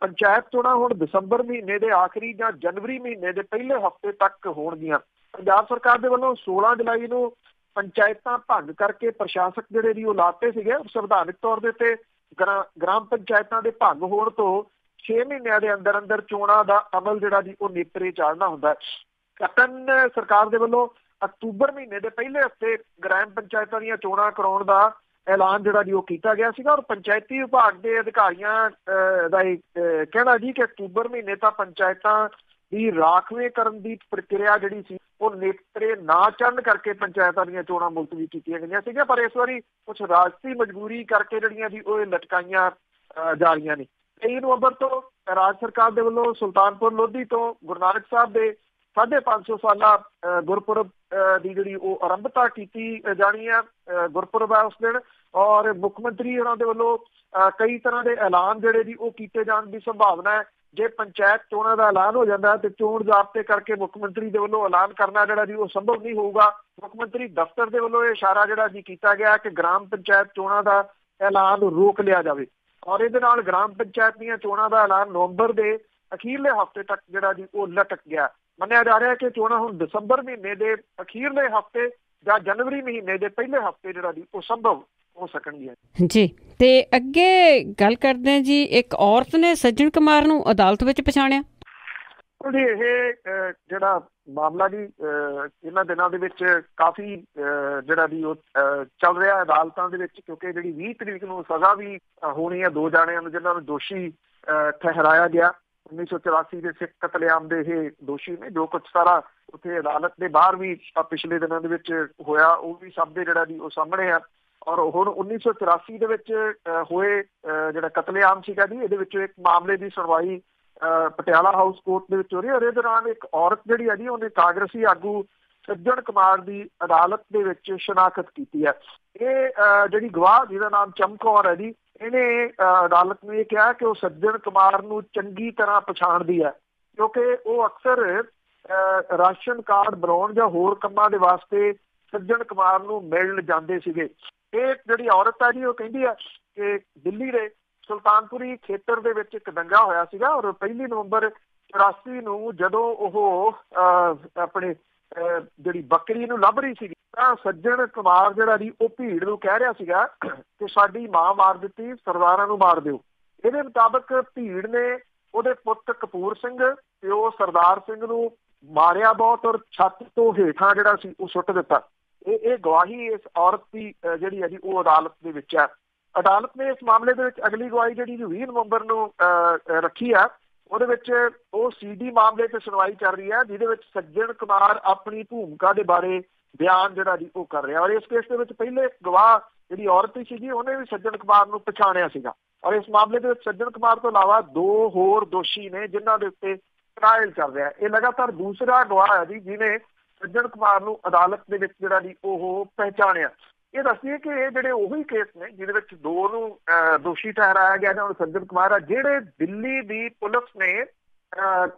Speaker 2: ਪੰਚਾਇਤ ਚੋਣਾਂ ਹੁਣ ਦਸੰਬਰ ਮਹੀਨੇ ਦੇ ਆਖਰੀ ਜਾਂ ਜਨਵਰੀ ਮਹੀਨੇ ਦੇ ਪਹਿਲੇ ਹਫ਼ਤੇ ਤੱਕ ਹੋਣਗੀਆਂ। ਪੰਜਾਬ ਸਰਕਾਰ ਦੇ ਵੱਲੋਂ 16 ਜੁਲਾਈ ਨੂੰ ਪੰਚਾਇਤਾਂ ਭੰਗ ਕਰਕੇ ਪ੍ਰਸ਼ਾਸਕ ਜਿਹੜੇ ਜੀ ਉਹ ਲਾਤੇ ਸੀਗੇ। ਸੰਵਿਧਾਨਿਕ ਤੌਰ ਦੇ ਉੱਤੇ ਗ੍ਰਾਮ ਪੰਚਾਇਤਾਂ ਦੇ ਭੰਗ ਹੋਣ ਤੋਂ 6 ਮਹੀਨਿਆਂ ਦੇ ਅੰਦਰ ਅੰਦਰ ਚੋਣਾਂ ਦਾ ਅਮਲ ਜਿਹੜਾ ਜੀ ਉਹ ਨੇਪਰੇ ਚਾੜਨਾ ਹੁੰਦਾ। ਕੈਪਟਨ ਸਰਕਾਰ ਦੇ ਵੱਲੋਂ ਅਕਤੂਬਰ ਮਹੀਨੇ ਦੇ ਪਹਿਲੇ ਹਫ਼ਤੇ ਗ੍ਰਾਮ ਪੰਚਾਇਤਾਂ ਦੀਆਂ ਚੋਣਾਂ ਕਰਾਉਣ ਦਾ ਐਲਾਨ ਜਿਹੜਾ ਜੀ ਉਹ ਕੀਤਾ ਗਿਆ ਸੀਗਾ, ਔਰ ਪੰਚਾਇਤੀ ਵਿਭਾਗ ਦੇ ਅਧਿਕਾਰੀਆਂ ਦਾ ਕਹਿਣਾ ਜੀ ਕਿ ਅਕਤੂਬਰ ਮਹੀਨੇ ਤਾਂ ਪੰਚਾਇਤਾਂ ਦੀ ਰਾਖਵੇਂ ਕਰਨ ਦੀ ਪ੍ਰਕਿਰਿਆ ਜਿਹੜੀ ਸੀ ਉਹ ਨੇਪਰੇ ਨਾ ਚੜ੍ਹਨ ਕਰਕੇ ਪੰਚਾਇਤਾਂ ਦੀਆਂ ਚੋਣਾਂ ਮੁਲਤਵੀ ਕੀਤੀਆਂ ਗਈਆਂ ਸੀਗੀਆਂ, ਪਰ ਇਸ ਵਾਰੀ ਕੁਛ ਰਾਜਸੀ ਮਜਬੂਰੀ ਕਰਕੇ ਜਿਹੜੀਆਂ ਜੀ ਉਹ ਲਟਕਾਈਆਂ ਜਾ ਰਹੀਆਂ ਨੇ। 23 ਨਵੰਬਰ ਤੋਂ ਰਾਜ ਸਰਕਾਰ ਦੇ ਵੱਲੋਂ ਸੁਲਤਾਨਪੁਰ ਲੋਧੀ ਤੋਂ ਗੁਰੂ ਨਾਨਕ ਸਾਹਿਬ ਦੇ 550 ਸਾਲਾ ਗੁਰਪੁਰਬ ਦੀ ਜਿਹੜੀ ਉਹ ਆਰੰਭਤਾ ਕੀਤੀ ਜਾਣੀ ਹੈ। ਗੁਰਪੁਰਬ ਹੈ ਉਸ ਦਿਨ, ਔਰ ਮੁੱਖ ਮੰਤਰੀ ਉਹਨਾਂ ਦੇ ਵੱਲੋਂ ਕਈ ਤਰ੍ਹਾਂ ਦੇ ਐਲਾਨ ਜਿਹੜੇ ਜੀ ਉਹ ਕੀਤੇ ਜਾਣ ਦੀ ਸੰਭਾਵਨਾ ਹੈ। ਜੇ ਪੰਚਾਇਤ ਚੋਣਾਂ ਦਾ ਐਲਾਨ ਹੋ ਜਾਂਦਾ ਤੇ ਚੋਣ ਜ਼ਾਬਤੇ ਕਰਕੇ ਮੁੱਖ ਮੰਤਰੀ ਦੇ ਵੱਲੋਂ ਐਲਾਨ ਕਰਨਾ ਜਿਹੜਾ ਜੀ ਉਹ ਸੰਭਵ ਨਹੀਂ ਹੋਊਗਾ। ਮੁੱਖ ਮੰਤਰੀ ਦਫ਼ਤਰ ਦੇ ਵੱਲੋਂ ਇਹ ਇਸ਼ਾਰਾ ਜਿਹੜਾ ਜੀ ਕੀਤਾ ਗਿਆ ਕਿ ਗ੍ਰਾਮ ਪੰਚਾਇਤ ਚੋਣਾਂ ਦਾ ਐਲਾਨ ਰੋਕ ਲਿਆ ਜਾਵੇ, ਔਰ ਇਹਦੇ ਨਾਲ ਗ੍ਰਾਮ ਪੰਚਾਇਤ ਦੀਆਂ ਚੋਣਾਂ ਦਾ ਐਲਾਨ ਨਵੰਬਰ ਦੇ ਅਖੀਰਲੇ ਹਫ਼ਤੇ ਤੱਕ ਜਿਹੜਾ ਜੀ ਉਹ ਲਟਕ ਗਿਆ। ਮੰਨਿਆ ਜਾ ਰਿਹਾ ਕਿ ਚੋਣਾਂ ਹੁਣ ਦਸੰਬਰ ਮਹੀਨੇ ਦੇ ਅਖੀਰਲੇ ਹਫ਼ਤੇ ਜਾਂ ਜਨਵਰੀ ਮਹੀਨੇ ਦੇ ਪਹਿਲੇ ਹਫ਼ਤੇ ਜਿਹੜਾ ਜੀ ਉਹ ਸੰਭਵ ਹੋ ਸਕਣਗੀਆਂ
Speaker 1: ਜੀ। ਤੇ ਅੱਗੇ ਗੱਲ ਕਰਦੇ ਹਾਂ ਜੀ, ਇੱਕ ਔਰਤ ਨੇ ਸੱਜਣ ਕੁਮਾਰ ਨੂੰ ਅਦਾਲਤ ਵਿੱਚ ਪਛਾਣਿਆ।
Speaker 2: ਇਹ ਜਿਹੜਾ ਮਾਮਲਾ ਜੀ ਇਹਨਾਂ ਦਿਨਾਂ ਦੇ ਵਿੱਚ ਕਾਫੀ ਜਿਹੜਾ ਜੀ ਉਹ ਚੱਲ ਰਿਹਾ ਅਦਾਲਤਾਂ ਦੇ ਵਿੱਚ, ਕਿਉਂਕਿ ਜਿਹੜੀ 20 ਤਰੀਕ ਨੂੰ ਸਜ਼ਾ ਵੀ ਹੋਣੀ ਹੈ 2 ਜਾਣਿਆਂ ਨੂੰ ਜਿਨ੍ਹਾਂ ਨੂੰ ਦੋਸ਼ੀ ਠਹਿਰਾਇਆ ਗਿਆ। 1984 ਦੇ ਸਿੱਖ ਕਤਲੇਆਮ ਦੇ ਇਹ ਦੋਸ਼ੀ ਨੇ। ਜੋ ਕੁਛ ਸਾਰਾ ਉੱਥੇ ਅਦਾਲਤ ਦੇ ਬਾਹਰ ਵੀ ਪਿਛਲੇ ਦਿਨਾਂ ਦੇ ਵਿੱਚ ਹੋਇਆ ਉਹ ਵੀ ਸਭ ਦੇ ਜਿਹੜਾ ਜੀ ਉਹ ਸਾਹਮਣੇ ਆ। ਔਰ ਹੁਣ 1984 ਦੇ ਵਿੱਚ ਹੋਏ ਜਿਹੜਾ ਕਤਲੇਆਮ ਸੀਗਾ ਜੀ, ਇਹਦੇ ਵਿੱਚ ਇੱਕ ਮਾਮਲੇ ਦੀ ਸੁਣਵਾਈ ਪਟਿਆਲਾ ਹਾਊਸ ਕੋਰਟ ਦੇ ਵਿੱਚ ਹੋ ਰਹੀ ਹੈ। ਔਰ ਇਹਦੇ ਦੌਰਾਨ ਇੱਕ ਔਰਤ ਜਿਹੜੀ ਹੈ ਜੀ ਉਹਨੇ ਕਾਂਗਰਸੀ ਆਗੂ ਸੱਜਣ ਕੁਮਾਰ ਦੀ ਅਦਾਲਤ ਦੇ ਵਿੱਚ ਸ਼ਨਾਖਤ ਕੀਤੀ ਹੈ। ਇਹ ਜਿਹੜੀ ਗਵਾਹ ਜਿਹਦਾ ਨਾਮ ਚਮਕੌਰ ਹੈ ਜੀ, ਇਹਨੇ ਅਦਾਲਤ ਨੂੰ ਇਹ ਕਿਹਾ ਕਿ ਉਹ ਸੱਜਣ ਕੁਮਾਰ ਨੂੰ ਚੰਗੀ ਤਰ੍ਹਾਂ ਪਛਾਣਦੀ ਹੈ, ਕਿਉਂਕਿ ਉਹ ਅਕਸਰ ਰਾਸ਼ਨ ਕਾਰਡ ਬਣਾਉਣ ਜਾਂ ਹੋਰ ਕੰਮਾਂ ਦੇ ਵਾਸਤੇ ਸੱਜਣ ਕੁਮਾਰ ਨੂੰ ਮਿਲਣ ਜਾਂਦੇ ਸੀਗੇ। ਇਹ ਜਿਹੜੀ ਔਰਤ ਹੈ ਜੀ ਉਹ ਕਹਿੰਦੀ ਹੈ ਕਿ ਦਿੱਲੀ ਦੇ ਸੁਲਤਾਨਪੁਰੀ ਖੇਤਰ ਦੇ ਵਿੱਚ ਇੱਕ ਦੰਗਾ ਹੋਇਆ ਸੀਗਾ, ਔਰ 1 ਨਵੰਬਰ 84 ਨੂੰ ਜਦੋਂ ਉਹ ਆਪਣੇ ਜਿਹੜੀ ਬੱਕਰੀ ਨੂੰ ਲੱਭ ਰਹੀ ਸੀਗੀ ਤਾਂ ਸੱਜਣ ਕੁਮਾਰ ਜਿਹੜਾ ਜੀ ਉਹ ਭੀੜ ਨੂੰ ਕਹਿ ਰਿਹਾ ਸੀਗਾ ਕਿ ਸਾਡੀ ਮਾਂ ਮਾਰ ਦਿੱਤੀ, ਸਰਦਾਰਾਂ ਨੂੰ ਮਾਰ ਦਿਓ। ਇਹਦੇ ਮੁਤਾਬਕ ਭੀੜ ਨੇ ਉਹਦੇ ਪੁੱਤ ਕਪੂਰ ਸਿੰਘ ਤੇ ਉਹ ਸਰਦਾਰ ਸਿੰਘ ਨੂੰ ਮਾਰਿਆ ਬਹੁਤ, ਔਰ ਛੱਤ ਤੋਂ ਹੇਠਾਂ ਜਿਹੜਾ ਸੀ ਉਹ ਸੁੱਟ ਦਿੱਤਾ। ਇਹ ਗਵਾਹੀ ਇਸ ਔਰਤ ਦੀ ਜਿਹੜੀ ਹੈ ਜੀ ਉਹ ਅਦਾਲਤ ਦੇ ਵਿੱਚ ਹੈ। ਅਦਾਲਤ ਨੇ ਇਸ ਮਾਮਲੇ ਦੇ ਵਿੱਚ ਅਗਲੀ ਗਵਾਹੀ ਜਿਹੜੀ 20 ਨਵੰਬਰ ਨੂੰ ਰੱਖੀ ਆ। ਉਹਦੇ ਵਿੱਚ ਉਹ CD ਮਾਮਲੇ ਤੇ ਸੁਣਵਾਈ ਚੱਲ ਰਹੀ ਹੈ, ਜਿਹਦੇ ਵਿੱਚ ਸੱਜਣ ਕੁਮਾਰ ਆਪਣੀ ਭੂਮਿਕਾ ਦੇ ਬਾਰੇ ਬਿਆਨ ਜਿਹੜਾ ਜੀ ਉਹ ਕਰ ਰਿਹਾ। ਔਰ ਇਸ ਕੇਸ ਦੇ ਵਿੱਚ ਪਹਿਲੇ ਗਵਾਹ ਜਿਹੜੀ ਔਰਤ ਸੀਗੀ ਉਹਨੇ ਵੀ ਸੱਜਣ ਕੁਮਾਰ ਨੂੰ ਪਛਾਣਿਆ ਸੀਗਾ। ਔਰ ਇਸ ਮਾਮਲੇ ਦੇ ਵਿੱਚ ਸੱਜਣ ਕੁਮਾਰ ਤੋਂ ਇਲਾਵਾ 2 ਹੋਰ ਦੋਸ਼ੀ ਨੇ ਜਿਨ੍ਹਾਂ ਦੇ ਉੱਤੇ ਟ੍ਰਾਇਲ ਚੱਲ ਰਿਹਾ। ਇਹ ਲਗਾਤਾਰ ਦੂਸਰਾ ਗਵਾਹ ਹੈ ਜੀ ਜਿਹਨੇ ਸੱਜਣ ਕੁਮਾਰ ਨੂੰ ਅਦਾਲਤ ਦੇ ਵਿੱਚ ਜਿਹੜਾ ਜੀ ਉਹ ਪਹਿਚਾਣਿਆ। ਇਹ ਦੱਸੀਏ ਕਿ ਇਹ ਜਿਹੜੇ ਉਹੀ ਕੇਸ ਨੇ ਜਿਹਦੇ ਵਿੱਚ 2 ਨੂੰ ਦੋਸ਼ੀ ਠਹਿਰਾਇਆ ਗਿਆ ਜਾਂ ਸੱਜਣ ਕੁਮਾਰ ਆ, ਜਿਹੜੇ ਦਿੱਲੀ ਦੀ ਪੁਲਿਸ ਨੇ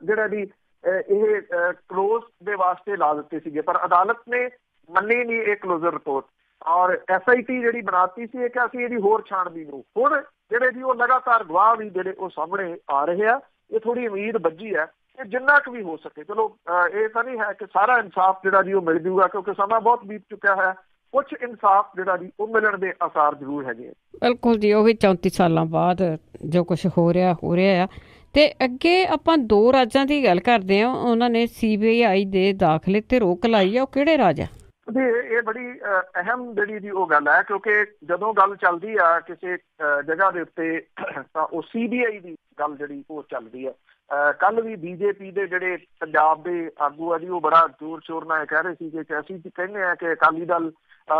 Speaker 2: ਜਿਹੜਾ ਜੀ ਇਹ ਕਲੋਜ਼ ਦੇ ਵਾਸਤੇ ਲਾ ਦਿੱਤੇ ਸੀਗੇ, ਪਰ ਅਦਾਲਤ ਨੇ ਮੰਨੀ ਨਹੀਂ ਇਹ ਕਲੋਜ਼ਰ ਰਿਪੋਰਟ। ਔਰ SIT ਜਿਹੜੀ ਬਣਾਤੀ ਸੀ ਕਿ ਅਸੀਂ ਇਹਦੀ ਹੋਰ ਛਾਣਬੀਨ ਨੂੰ। ਹੁਣ ਜਿਹੜੇ ਜੀ ਉਹ ਲਗਾਤਾਰ ਗਵਾਹ ਵੀ ਜਿਹੜੇ ਉਹ ਸਾਹਮਣੇ ਆ ਰਹੇ ਆ। ਇਹ ਥੋੜੀ ਉਮੀਦ ਬੱਝੀ ਹੈ ਕਿ ਜਿੰਨਾ ਕੁ ਵੀ ਹੋ ਸਕੇ, ਚਲੋ ਇਹ ਤਾਂ ਨਹੀਂ ਹੈ ਕਿ ਸਾਰਾ ਇਨਸਾਫ ਜਿਹੜਾ ਜੀ ਉਹ ਮਿਲ ਜੂਗਾ, ਕਿਉਂਕਿ ਸਮਾਂ ਬਹੁਤ ਬੀਤ ਚੁੱਕਿਆ ਹੈ। ਕੁਛ ਇਨਸਾਫ ਜਿਹੜਾ ਜੀ ਉਹ ਮਿਲਣ ਦੇ ਆਸਾਰ ਜ਼ਰੂਰ ਹੈਗੇ।
Speaker 1: ਬਿਲਕੁਲ ਜੀ, ਉਹ ਵੀ 34 ਸਾਲਾਂ ਬਾਅਦ ਜੋ ਕੁਛ ਹੋ ਰਿਹਾ ਆ। ਤੇ ਅੱਗੇ ਆਪਾਂ 2 ਰਾਜਾਂ ਦੀ ਗੱਲ ਕਰਦੇ ਹਾਂ। ਉਹਨਾਂ ਨੇ CBI ਦੇ ਦਾਖਲੇ ਤੇ ਰੋਕ ਲਾਈ ਆ। ਉਹ ਕਿਹੜੇ ਰਾਜ ਆ?
Speaker 2: ਇਹ ਬੜੀ ਅਹਿਮ ਜਿਹੜੀ ਜੀ ਉਹ ਗੱਲ ਹੈ, ਕਿਉਂਕਿ ਜਦੋਂ ਗੱਲ ਚੱਲਦੀ ਆ ਕਿਸੇ ਜਗ੍ਹਾ ਦੇ ਉੱਤੇ ਤਾਂ ਉਹ CBI ਦੀ ਗੱਲ ਜਿਹੜੀ ਉਹ ਚੱਲਦੀ ਹੈ। ਕੱਲ ਵੀ BJP ਦੇ ਜਿਹੜੇ ਪੰਜਾਬ ਦੇ ਆਗੂ ਆ ਜੀ ਉਹ ਬੜਾ ਜ਼ੋਰ ਸ਼ੋਰ ਨਾਲ ਕਹਿ ਰਹੇ ਸੀ ਕਿ ਅਸੀਂ ਕਹਿੰਦੇ ਹਾਂ ਕਿ ਅਕਾਲੀ ਦਲ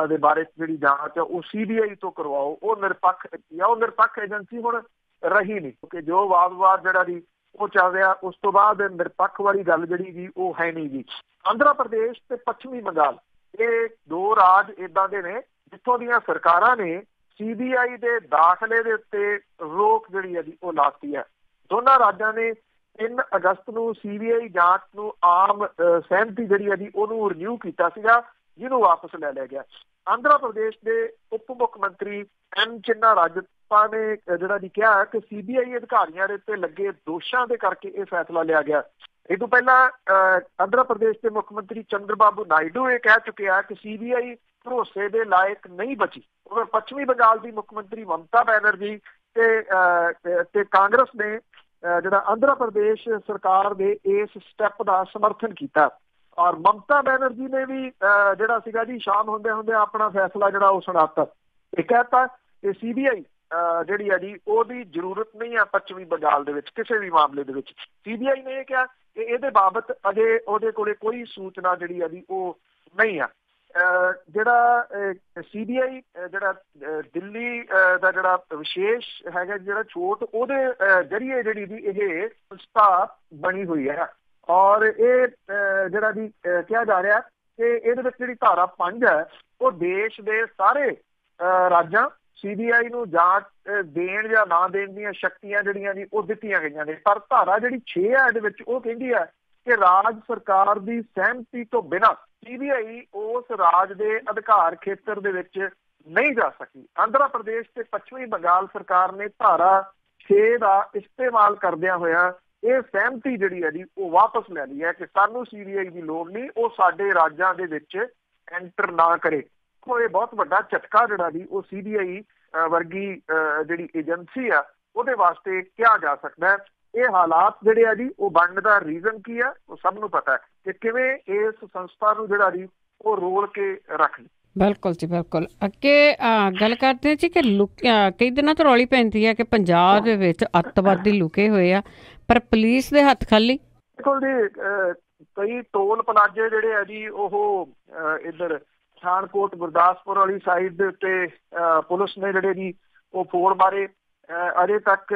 Speaker 2: ਦੇ ਬਾਰੇ ਜਿਹੜੀ ਜਾਂਚ ਆ ਉਹ CBI ਤੋਂ ਕਰਵਾਓ। ਉਹ ਨਿਰਪੱਖ ਏਜੰਸੀ ਹੁਣ ਰਹੀ ਨਹੀਂ, ਕਿਉਂਕਿ ਜੋ ਵਾਦ ਜਿਹੜਾ ਜੀ ਉਹ ਚੱਲ ਰਿਹਾ ਉਸ ਤੋਂ ਬਾਅਦ ਨਿਰਪੱਖ ਵਾਲੀ ਗੱਲ ਜਿਹੜੀ ਜੀ ਉਹ ਹੈ ਨਹੀਂ ਜੀ। ਆਂਧਰਾ ਪ੍ਰਦੇਸ਼ ਤੇ ਪੱਛਮੀ ਬੰਗਾਲ ਇਹ 2 ਰਾਜ ਏਦਾਂ ਦੇ ਨੇ ਜਿੱਥੋਂ ਦੀਆਂ ਸਰਕਾਰਾਂ ਨੇ CBI ਦੇ ਦਾਖਲੇ ਦੇ ਉੱਤੇ ਰੋਕ ਜਿਹੜੀ ਹੈ ਜੀ ਉਹ ਲਾਤੀ ਹੈ। ਦੋਨਾਂ ਰਾਜਾਂ ਨੇ 3 ਅਗਸਤ ਨੂੰ CBI ਜਾਂਚ ਨੂੰ ਆਮ ਸਹਿਮਤੀ ਜਿਹੜੀ ਹੈ ਜੀ ਉਹਨੂੰ ਰਿਨਿਊ ਕੀਤਾ ਸੀਗਾ, ਜਿਹਨੂੰ ਵਾਪਸ ਲੈ ਲਿਆ ਗਿਆ। ਆਂਧਰਾ ਪ੍ਰਦੇਸ਼ ਦੇ ਉਪ ਮੁੱਖ ਮੰਤਰੀ M ਚਿੰਨਾ ਰਾਜਪਾ ਨੇ ਜਿਹੜਾ ਜੀ ਕਿਹਾ ਕਿ CBI ਅਧਿਕਾਰੀਆਂ ਦੇ ਉੱਤੇ ਲੱਗੇ ਦੋਸ਼ਾਂ ਦੇ ਕਰਕੇ ਇਹ ਫੈਸਲਾ ਲਿਆ ਗਿਆ। ਇਹ ਤੋਂ ਪਹਿਲਾਂ ਆਂਧਰਾ ਪ੍ਰਦੇਸ਼ ਦੇ ਮੁੱਖ ਮੰਤਰੀ ਚੰਦਰਬਾਬੂ ਨਾਇਡੂ ਇਹ ਕਹਿ ਚੁੱਕੇ ਆ ਕਿ CBI ਭਰੋਸੇ ਦੇ ਲਾਇਕ ਨਹੀਂ ਬਚੀ। ਉਧਰ ਪੱਛਮੀ ਬੰਗਾਲ ਦੀ ਮੁੱਖ ਮੰਤਰੀ ਮਮਤਾ ਬੈਨਰਜੀ ਤੇ ਕਾਂਗਰਸ ਨੇ ਜਿਹੜਾ ਆਂਧਰਾ ਪ੍ਰਦੇਸ਼ ਸਰਕਾਰ ਦੇ ਇਸ ਸਟੈਪ ਦਾ ਸਮਰਥਨ ਕੀਤਾ। ਔਰ ਮਮਤਾ ਬੈਨਰਜੀ ਨੇ ਵੀ ਜਿਹੜਾ ਸੀਗਾ ਜੀ ਸ਼ਾਮ ਹੁੰਦੇ ਆਪਣਾ ਫੈਸਲਾ ਜਿਹੜਾ ਉਹ ਸੁਣਾਤਾ। ਇਹ ਕਹਿਤਾ ਕਿ CBI ਜਿਹੜੀ ਹੈ ਜੀ ਉਹਦੀ ਜ਼ਰੂਰਤ ਨਹੀਂ ਆ ਪੱਛਮੀ ਬੰਗਾਲ ਦੇ ਵਿੱਚ ਕਿਸੇ ਵੀ ਮਾਮਲੇ ਦੇ ਵਿੱਚ। CBI ਨੇ ਇਹ ਕਿਹਾ ਕਿ ਇਹਦੇ ਬਾਬਤ ਅਜੇ ਉਹਦੇ ਕੋਲੇ ਕੋਈ ਸੂਚਨਾ ਜਿਹੜੀ ਹੈ ਜੀ ਉਹ ਨਹੀਂ ਆ। ਜਿਹੜਾ CBI ਜਿਹੜਾ ਦਿੱਲੀ ਦਾ ਜਿਹੜਾ ਵਿਸ਼ੇਸ਼ ਹੈਗਾ ਜਿਹੜਾ ਛੋਟ ਉਹਦੇ ਜ਼ਰੀਏ ਜਿਹੜੀ ਦੀ ਇਹ ਸੰਸਥਾ ਬਣੀ ਹੋਈ ਹੈ। ਔਰ ਇਹ ਜਿਹੜਾ ਜੀ ਕਿਹਾ ਜਾ ਰਿਹਾ ਕਿ ਇਹਦੇ ਵਿੱਚ ਜਿਹੜੀ ਧਾਰਾ 5 ਹੈ ਉਹ ਦੇਸ਼ ਦੇ ਸਾਰੇ ਰਾਜਾਂ CBI ਨੂੰ ਜਾਂਚ ਦੇਣ ਜਾਂ ਨਾ ਦੇਣ ਦੀਆਂ ਸ਼ਕਤੀਆਂ ਜਿਹੜੀਆਂ ਜੀ ਉਹ ਦਿੱਤੀਆਂ ਗਈਆਂ ਨੇ। ਪਰ ਧਾਰਾ ਜਿਹੜੀ 6 ਹੈ ਇਹਦੇ ਵਿੱਚ ਉਹ ਕਹਿੰਦੀ ਹੈ ਕਿ ਰਾਜ ਸਰਕਾਰ ਦੀ ਸਹਿਮਤੀ ਤੋਂ ਬਿਨਾਂ CBI ਉਸ ਰਾਜ ਦੇ ਅਧਿਕਾਰ ਖੇਤਰ ਦੇ ਵਿੱਚ ਨਹੀਂ ਜਾ ਸਕੀ। ਆਂਧਰਾ ਪ੍ਰਦੇਸ਼ ਤੇ ਪੱਛਮੀ ਬੰਗਾਲ ਸਰਕਾਰ ਨੇ ਧਾਰਾ 6 ਦਾ ਇਸਤੇਮਾਲ ਕਰਦਿਆਂ ਹੋਇਆ ਇਹ ਸਹਿਮਤੀ ਜਿਹੜੀ ਹੈ ਜੀ ਉਹ ਵਾਪਸ ਲੈ ਲਈ ਹੈ ਕਿ ਸਾਨੂੰ CBI ਦੀ ਲੋੜ ਨਹੀਂ, ਉਹ ਸਾਡੇ ਰਾਜਾਂ ਦੇ ਵਿੱਚ ਐਂਟਰ ਨਾ ਕਰੇ। ਇਹ ਬਹੁਤ ਵੱਡਾ ਝਟਕਾ ਜਿਹੜਾ ਜੀ ਉਹ CBI ਵਰਗੀ ਜਿਹੜੀ ਏਜੰਸੀ ਆ ਉਹਦੇ ਵਾਸਤੇ ਕਿਹਾ ਜਾ ਸਕਦਾ ਹੈ। ਇਹ ਹਾਲਾਤ ਜਿਹੜੇ ਆ ਜੀ ਉਹ ਬਣਨ ਦਾ ਰੀਜ਼ਨ ਕੀ ਆ ਉਹ ਸਭ ਨੂੰ ਪਤਾ ਹੈ ਕਿ ਕਿਵੇਂ ਇਸ ਸੰਸਥਾ ਨੂੰ ਜਿਹੜਾ ਜੀ ਉਹ ਰੋਲ ਕੇ ਰੱਖ ਲਈ।
Speaker 1: ਬਿਲਕੁਲ ਜੀ, ਬਿਲਕੁਲ। ਅੱਗੇ ਗੱਲ ਕਰਦੇ ਜੀ ਕਿ ਕਈ ਦਿਨਾਂ ਤੋਂ ਰੌਲੀ ਪੈਂਦੀ ਹੈ ਕਿ ਪੰਜਾਬ ਦੇ ਵਿੱਚ ਅੱਤਵਾਦੀ ਲੁਕੇ ਹੋਏ ਆ ਪਰ ਪੁਲਿਸ ਦੇ ਹੱਥ ਖਾਲੀ।
Speaker 2: ਬਿਲਕੁਲ ਜੀ, ਕਈ ਟੋਲ ਪਲਾਜ਼ੇ ਜਿਹੜੇ ਆ ਜੀ ਉਹ ਇੱਧਰ ਪਠਾਨਕੋਟ ਗੁਰਦਾਸਪੁਰ ਵਾਲੀ ਸਾਈਡ ਦੇ ਉੱਤੇ ਪੁਲਿਸ ਨੇ ਜਿਹੜੇ ਜੀ ਉਹ ਫੋੜ ਮਾਰੇ। ਅਜੇ ਤੱਕ